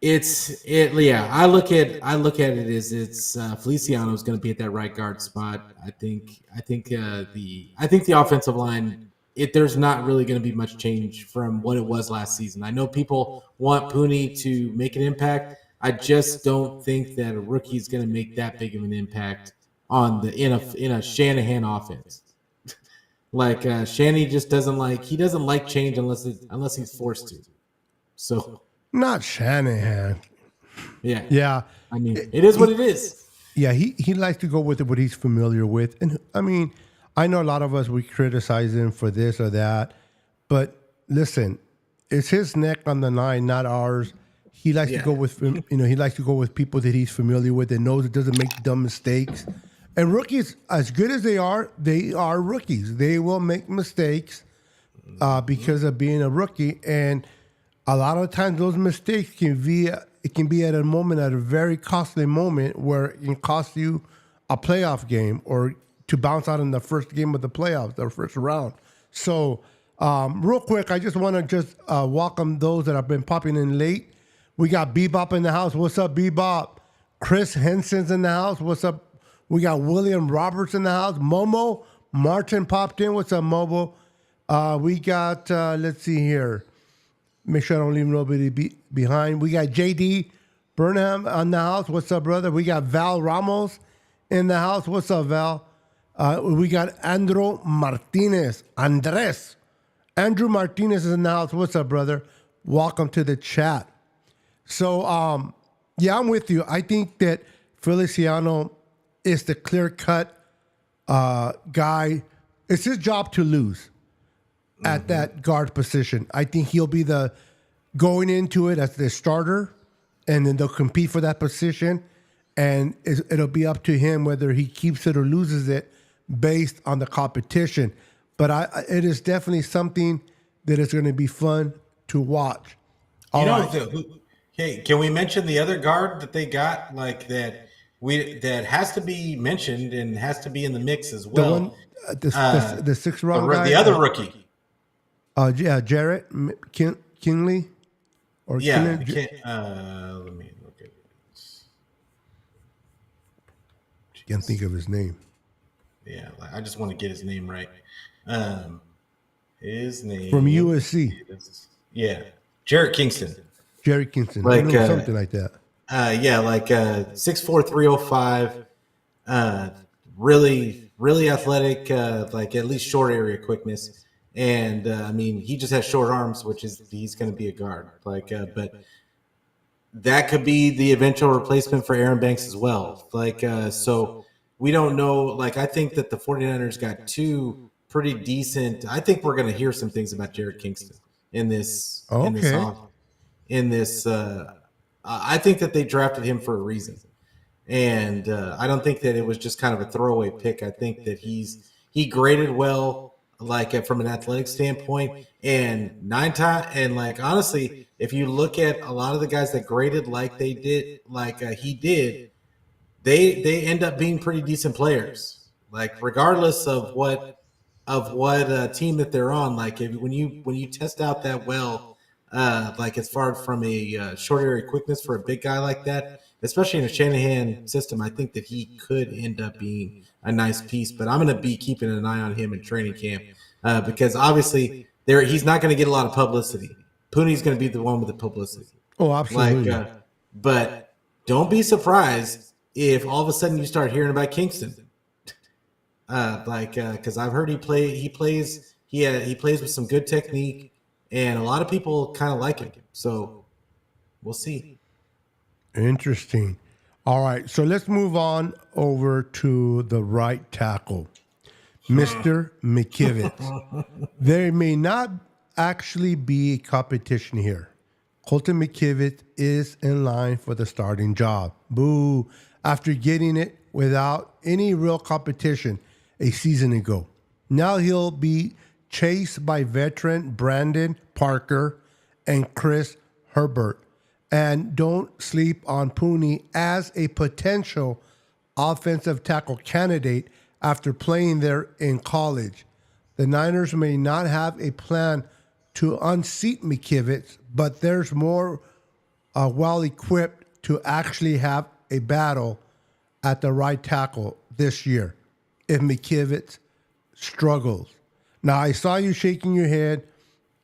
I look at it as it's Feliciano is going to be at that right guard spot. I think the offensive line, there's not really going to be much change from what it was last season. I know people want Pooney to make an impact. I just don't think that a rookie is going to make that big of an impact in a Shanahan offense. Shanny just doesn't like change unless he's forced to. So not Shanahan. Yeah. I mean, it is what it is. Yeah, he likes to go with what he's familiar with. And I mean, I know a lot of us, we criticize him for this or that, but listen, it's his neck on the line, not ours. He likes to go with, he likes to go with people that he's familiar with and knows it doesn't make dumb mistakes. And rookies, as good as they are rookies. They will make mistakes because of being a rookie. And a lot of times those mistakes can be at a very costly moment where it can cost you a playoff game or to bounce out in the first game of the playoffs, the first round. So real quick, I just want to welcome those that have been popping in late. We got Bebop in the house. What's up, Bebop? Chris Henson's in the house. What's up? We got William Roberts in the house. Momo Martin popped in. What's up, Momo? We got, let's see here. Make sure I don't leave nobody behind. We got JD Burnham on the house. What's up, brother? We got Val Ramos in the house. What's up, Val? We got Andrew Martinez. Andrew Martinez is in the house. What's up, brother? Welcome to the chat. So, I'm with you. I think that Feliciano is the clear-cut guy. It's his job to lose at that guard position. I think he'll be the going into it as the starter, and then they'll compete for that position, and it'll be up to him whether he keeps it or loses it based on the competition. But it is definitely something that is going to be fun to watch. Hey, can we mention the other guard that they got, like that has to be mentioned and has to be in the mix as well? The sixth round guy, the other rookie. Jarrett Kinley, or let me look at this. Can't think of his name. Yeah, I just want to get his name right. His name from USC. Jarrett Kingston. Jerry Kingston, something like that. 6'4", 305. Really athletic. Like at least short area quickness. And he just has short arms, he's going to be a guard. But that could be the eventual replacement for Aaron Banks as well. So we don't know. I think that the 49ers got two pretty decent. I think we're going to hear some things about Jarrett Kingston in this. Okay. I think that they drafted him for a reason, and I don't think that it was just kind of a throwaway pick. I think that he graded well. From an athletic standpoint, and honestly, if you look at a lot of the guys that graded like they did, he did, they end up being pretty decent players. Regardless of what team that they're on, when you test out that well, as far from a short area quickness for a big guy like that, especially in a Shanahan system, I think that he could end up being a nice piece. But I'm going to be keeping an eye on him in training camp because obviously he's not going to get a lot of publicity. Pooney's going to be the one with the publicity. Oh, absolutely. But don't be surprised if all of a sudden you start hearing about Kingston. Because I've heard he plays with some good technique, and a lot of people kind of like him. So we'll see. Interesting. All right, so let's move on over to the right tackle, Mr. McKivitz. There may not actually be a competition here. Colton McKivitz is in line for the starting job. Boo. After getting it without any real competition a season ago. Now he'll be chased by veteran Brandon Parker and Chris Herbert. And don't sleep on Pooney as a potential offensive tackle candidate after playing there in college. The Niners may not have a plan to unseat McKivitz, but there's more well-equipped to actually have a battle at the right tackle this year if McKivitz struggles. Now, I saw you shaking your head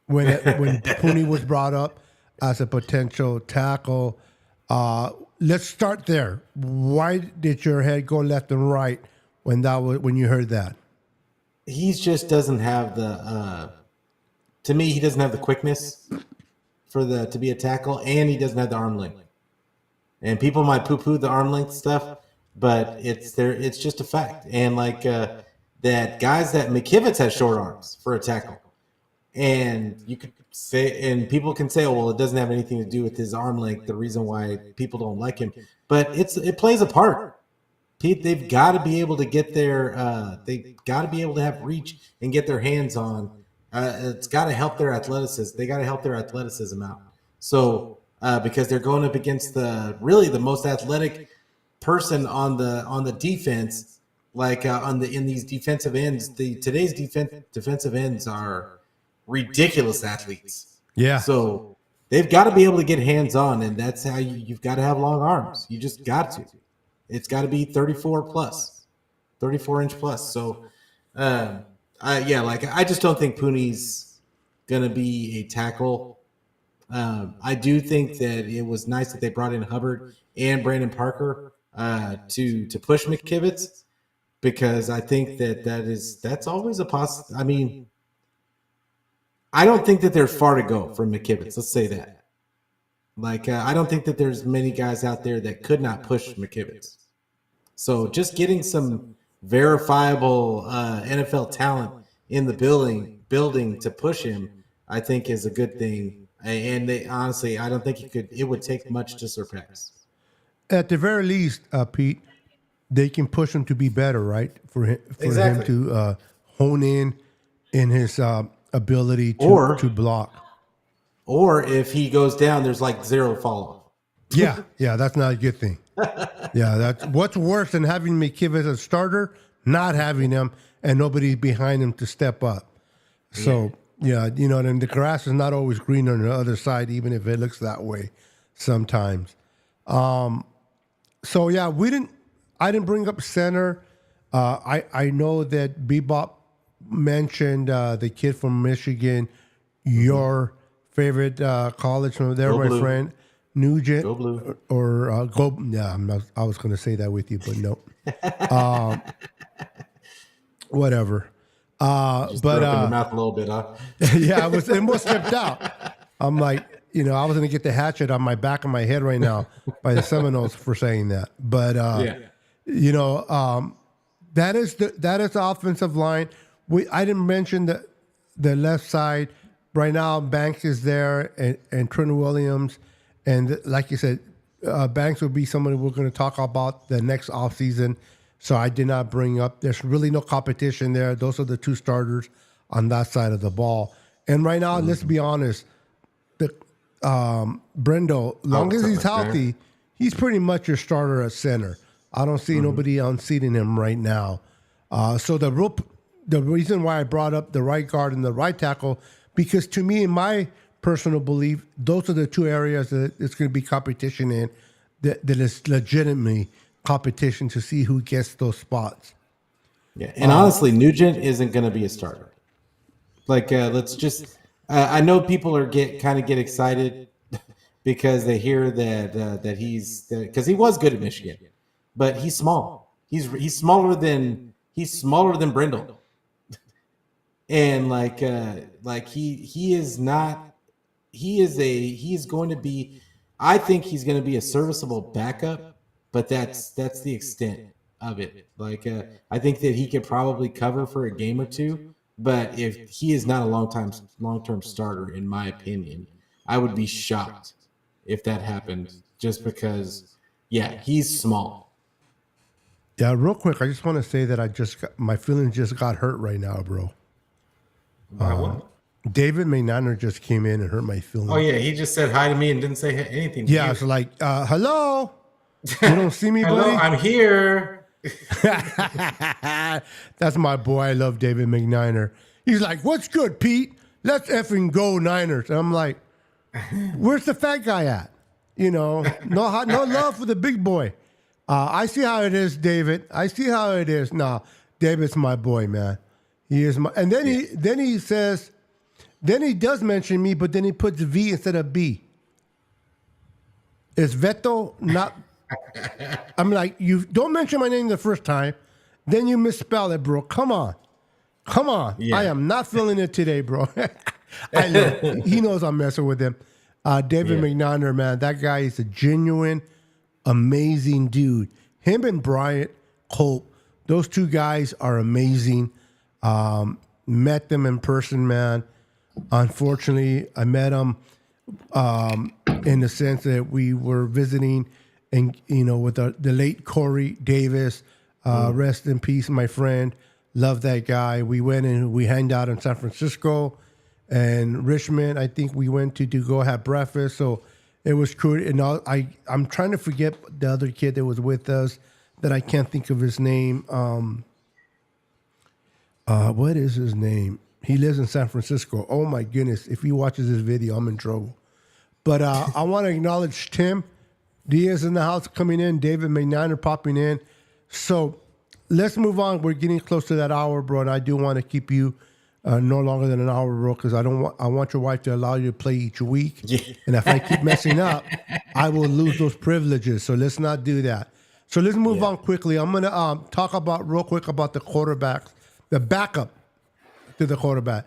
when Pooney was brought up as a potential tackle. Let's start there. Why did your head go left and right when you heard that? He just doesn't have the. To me, he doesn't have the quickness to be a tackle, and he doesn't have the arm length. And people might poo-poo the arm length stuff, but it's there. It's just a fact. And that guys that McKivitz has short arms for a tackle, and you could say, and people can say, oh, well, it doesn't have anything to do with his arm length. The reason why people don't like him, but it plays a part. They've got to be able to get their. They've got to be able to have reach and get their hands on. It's got to help their athleticism. They got to help their athleticism out. So because they're going up against the most athletic person on the defense, in these defensive ends. Today's defensive ends are ridiculous athletes. Yeah. So they've got to be able to get hands on, and that's how you've got to have long arms. You just got to. It's got to be 34 inch plus. So, I just don't think Pooney's going to be a tackle. I do think that it was nice that they brought in Hubbard and Brandon Parker to push McKivitz, because I think that's always a possibility. I mean, I don't think that there's far to go from McKivitz. Let's say that. I don't think that there's many guys out there that could not push McKivitz. So just getting some verifiable NFL talent in the building to push him, I think is a good thing. And they honestly, I don't think it would take much to surpass. At the very least, Pete, they can push him to be better, right? For him Exactly. to hone in his ability to block. Or if he goes down, there's like zero follow. Yeah, that's not a good thing. Yeah, that's what's worse than having McKiv as a starter, not having him, and nobody behind him to step up. So, and the grass is not always green on the other side, even if it looks that way sometimes. So, yeah, I didn't bring up center. I know that Bebop mentioned the kid from Michigan, your favorite college from there, my friend. Nugent Go Blue. or go. Yeah, I was going to say that with you, but no. Whatever. Just But threw up in your mouth a little bit, huh? yeah, it almost slipped out. I'm like, I was going to get the hatchet on my back of my head right now by the Seminoles for saying that. But that is the offensive line. I didn't mention the left side. Right now, Banks is there and Trent Williams. And like you said, Banks will be somebody we're going to talk about the next offseason. So I did not bring up. There's really no competition there. Those are the two starters on that side of the ball. And right now, let's be honest, Brendo, long as he's healthy, he's pretty much your starter at center. I don't see nobody unseating him right now. So the reason why I brought up the right guard and the right tackle, because to me, in my personal belief, those are the two areas that it's going to be competition in, that is legitimately competition to see who gets those spots. Yeah, and honestly, Nugent isn't going to be a starter. Like, let's just. I know people are get excited because they hear that he's because he was good at Michigan, but he's small. He's smaller than Brindle, and he is not. He is going to be. I think he's going to be a serviceable backup, but that's the extent of it. I think that he could probably cover for a game or two, but if he is not a long-term starter, in my opinion, I would be shocked if that happened. Just because, he's small. Yeah, real quick, I just want to say that my feelings just got hurt right now, bro. What? David McNair just came in and hurt my feelings. Oh yeah, he just said hi to me and didn't say anything. Yeah, it's like, hello. You don't see me, Hello, buddy? I'm here. That's my boy. I love David McNair. He's like, what's good, Pete? Let's effing go Niners. And I'm like, where's the fat guy at? No love for the big boy. I see how it is, David. I see how it is. Nah, David's my boy, man. He is my. And then he says, then he does mention me, but then he puts V instead of B. Is Veto not? I'm like, you don't mention my name the first time, then you misspell it, bro. Come on. Yeah. I am not feeling it today, bro. I know. He knows I'm messing with him. David McNair, man, that guy is a genuine, amazing dude. Him and Bryant Cope, those two guys are amazing. Met them in person, man. Unfortunately, I met them in the sense that we were visiting, and with the late Corey Davis, rest in peace, my friend. Love that guy. We went and we hanged out in San Francisco and Richmond. I think we went to go have breakfast. So it was cool. And I'm trying to forget the other kid that was with us that I can't think of his name. What is his name? He lives in San Francisco. Oh my goodness. If he watches this video, I'm in trouble. But I want to acknowledge Tim Diaz in the house coming in, David McNair popping in. So let's move on. We're getting close to that hour, bro, and I do want to keep you no longer than an hour, bro, because I want your wife to allow you to play each week. Yeah. And if I keep messing up, I will lose those privileges. So let's not do that. So let's move on quickly. I'm going to talk real quick about the quarterbacks, the backup to the quarterback.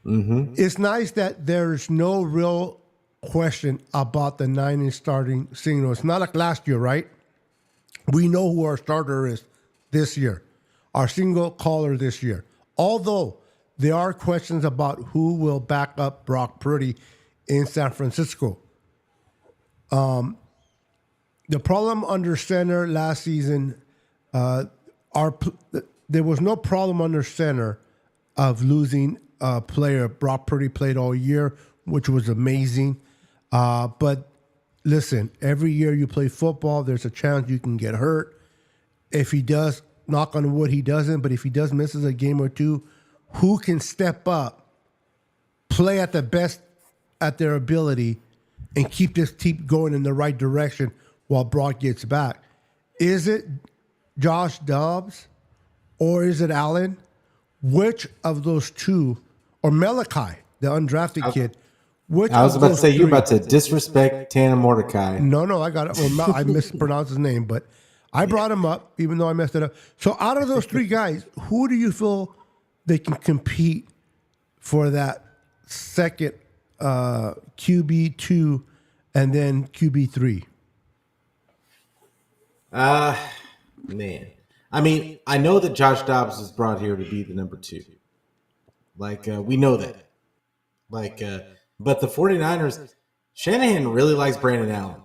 Mm-hmm. It's nice that there's no real question about the Niners starting signal. It's not like last year, right? We know who our starter is this year. our single caller this year. Although there are questions about who will back up Brock Purdy in San Francisco. The problem under center last season, there was no problem under center of losing a player. Brock Purdy played all year, which was amazing. But listen, every year you play football, there's a chance you can get hurt. If he does, knock on wood, he doesn't. But if he does misses a game or two, who can step up, play at the best at their ability, and keep this team going in the right direction while Brock gets back? Is it Josh Dobbs or is it Allen? Which of those two, or Malachi, the undrafted kid? Which I was about to say, you're three? about to disrespect Tanner Mordecai. No, I got it. Well, I mispronounced his name, but I brought him up, even though I messed it up. So out of those three guys, who do you feel they can compete for that second QB2 and then QB3? Man. I mean, I know that Josh Dobbs was brought here to be the number 2. We know that. But the 49ers, Shanahan really likes Brandon Allen.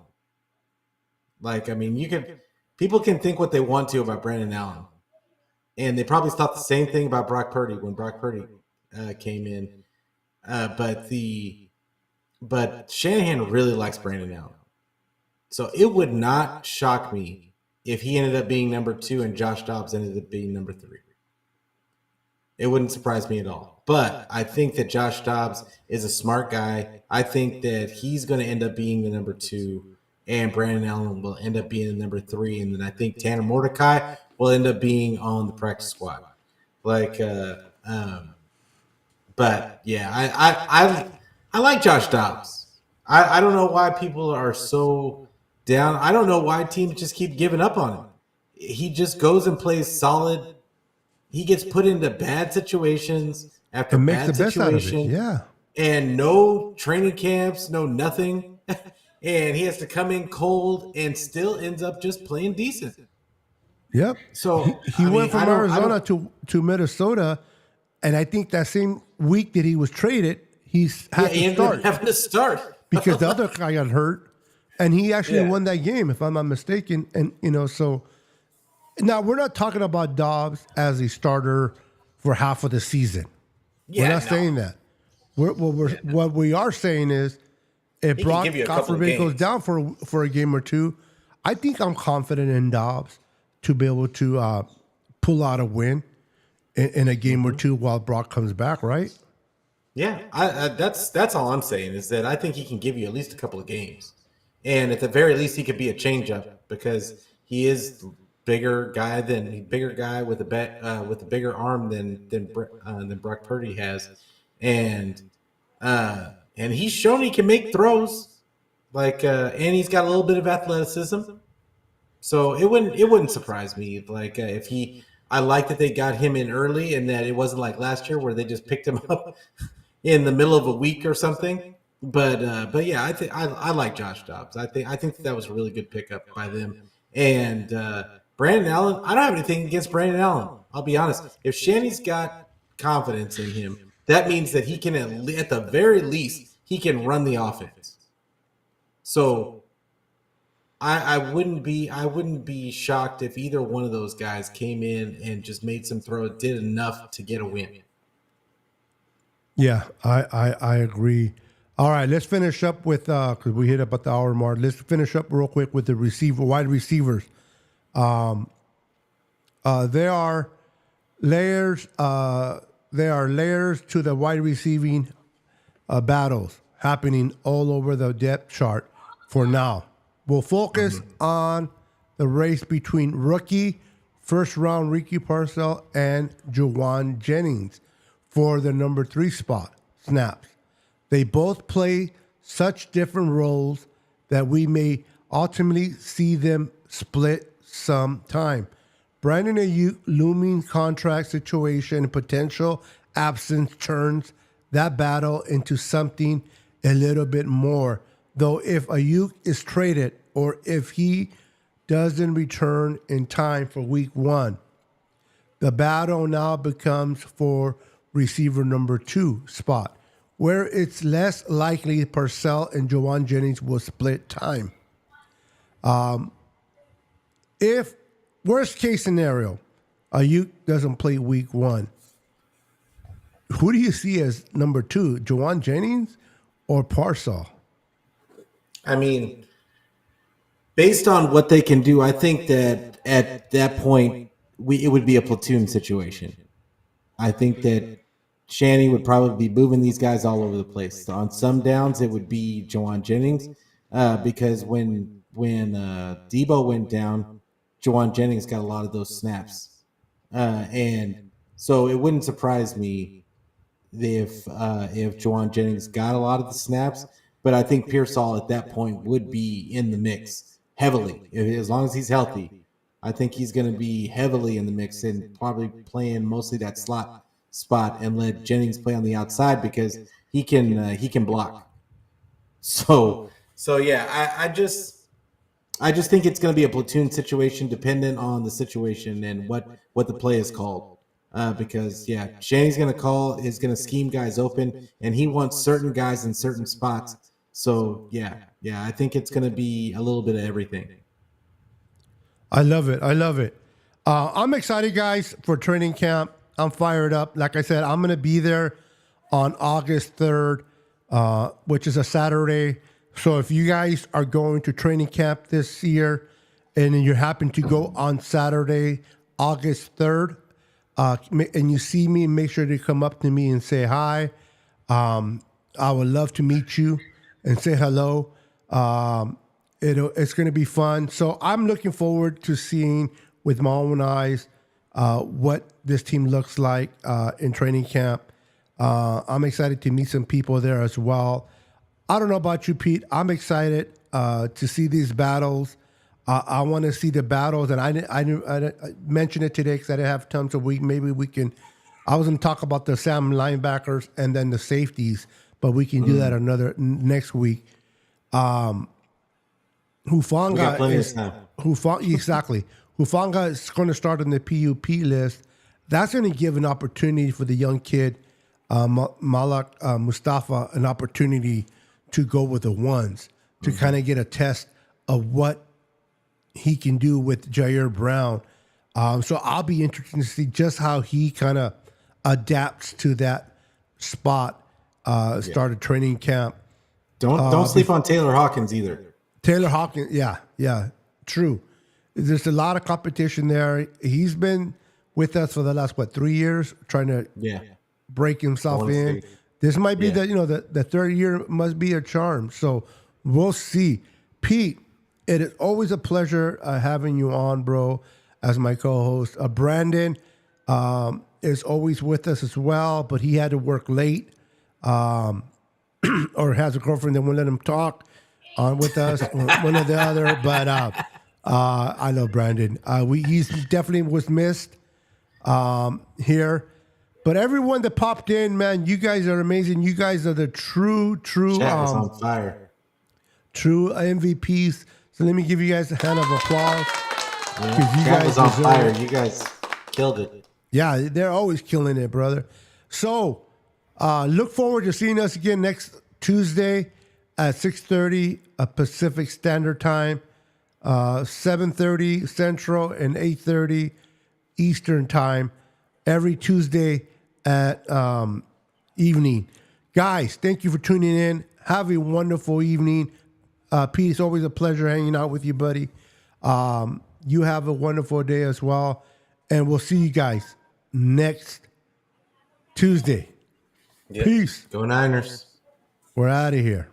People can think what they want to about Brandon Allen. And they probably thought the same thing about Brock Purdy when Brock Purdy came in. But Shanahan really likes Brandon Allen. So it would not shock me if he ended up being number 2 and Josh Dobbs ended up being number 3. It wouldn't surprise me at all. But I think that Josh Dobbs is a smart guy. I think that he's going to end up being the number 2, and Brandon Allen will end up being the number 3. And then I think Tanner Mordecai will end up being on the practice squad. But yeah, I like Josh Dobbs. I don't know why people are so down. I don't know why teams just keep giving up on him. He just goes and plays solid. He gets put into bad situations after bad situation. Yeah. And no training camps, no nothing. And he has to come in cold and still ends up just playing decent. Yep. So he went from Arizona to Minnesota, and I think that same week that he was traded, he ended up having to start because the other guy got hurt, and he actually won that game, if I'm not mistaken. And so now we're not talking about Dobbs as a starter for half of the season. We're not saying that. What we are saying is, if Brock, God forbid, goes down for a game or two, I think I'm confident in Dobbs to be able to pull out a win in a game or two while Brock comes back, right? Yeah, that's all I'm saying is that I think he can give you at least a couple of games, and at the very least, he could be a changeup because he is bigger guy with a bigger arm than Brock Purdy has, and he's shown he can make throws, and he's got a little bit of athleticism. So it wouldn't surprise me if he. I like that they got him in early and that it wasn't like last year where they just picked him up in the middle of a week or something. But yeah, I think I like Josh Dobbs. I think that was a really good pickup by them. And Brandon Allen, I don't have anything against Brandon Allen. I'll be honest. If Shanny's got confidence in him, that means that he can at the very least he can run the offense. So I wouldn't be shocked if either one of those guys came in and just made some throws, did enough to get a win. Yeah, I agree. All right, let's finish up with because we hit up at the hour mark. Let's finish up real quick with the wide receivers. There are layers. There are layers to the wide receiving battles happening all over the depth chart for now. We'll focus on the race between rookie first-round Ricky Parcell and Juwan Jennings for the number 3 spot snaps. They both play such different roles that we may ultimately see them split some time. Brandon Ayuk looming contract situation and potential absence turns that battle into something a little bit more. Though if Ayuk is traded or if he doesn't return in time for week 1, The battle now becomes for receiver number 2 spot, where it's less likely Purcell and Jawan Jennings will split time. If worst case scenario, Ayuk doesn't play week 1, who do you see as number 2, Jawan Jennings or Purcell? I mean, based on what they can do, I think that at that point it would be a platoon situation. I think that Shanny would probably be moving these guys all over the place. So on some downs, it would be Jawan Jennings because when Debo went down, Jawan Jennings got a lot of those snaps, and so it wouldn't surprise me if Jawan Jennings got a lot of the snaps. But I think Pearsall at that point would be in the mix heavily as long as he's healthy. I think he's going to be heavily in the mix and probably playing mostly that slot spot and let Jennings play on the outside because he can block. So yeah, I just think it's going to be a platoon situation dependent on the situation and what the play is called. Because yeah, Shanny's going to scheme guys open, and he wants certain guys in certain spots. So yeah, I think it's going to be a little bit of everything. I love it. I'm excited, guys, for training camp. I'm fired up. Like I said, I'm going to be there on August 3rd, which is a Saturday. So if you guys are going to training camp this year and you happen to go on Saturday, August 3rd, and you see me, make sure to come up to me and say hi. I would love to meet you and say hello. It's going to be fun. So I'm looking forward to seeing with my own eyes what this team looks like in training camp. I'm excited to meet some people there as well. I don't know about you, Pete. I'm excited to see these battles. I want to see the battles, and I mentioned it today because I didn't have time, so maybe we can. I was going to talk about the Sam linebackers and then the safeties, but we can do that next week. Hufanga is going to start on the PUP list. That's going to give an opportunity for the young kid, Malak Mustafa, an opportunity to go with the ones, to kind of get a test of what he can do with Jair Brown. So I'll be interested to see just how he kind of adapts to that spot, started training camp. Don't sleep on Taylor Hawkins either. Taylor Hawkins, yeah, true. There's a lot of competition there. He's been with us for the last 3 years, trying to break himself in. This might be the third year must be a charm. So we'll see. Pete, it is always a pleasure having you on, bro, as my co-host. Brandon is always with us as well, but he had to work late, or has a girlfriend that won't let him talk on with us, one or the other. But I love Brandon. He's definitely was missed here. But everyone that popped in, man, you guys are amazing. You guys are the true Chat is on fire. True MVPs. So let me give you guys a hand of applause. Yeah, you guys on fire. You guys killed it. Yeah, they're always killing it, brother. So look forward to seeing us again next Tuesday at 6:30 Pacific Standard Time, 7:30 Central, and 8:30 Eastern Time every Tuesday at evening. Guys, thank you for tuning in. Have a wonderful evening. Pete, it's always a pleasure hanging out with you, buddy. You have a wonderful day as well. And we'll see you guys next Tuesday. Peace. Go Niners. We're out of here.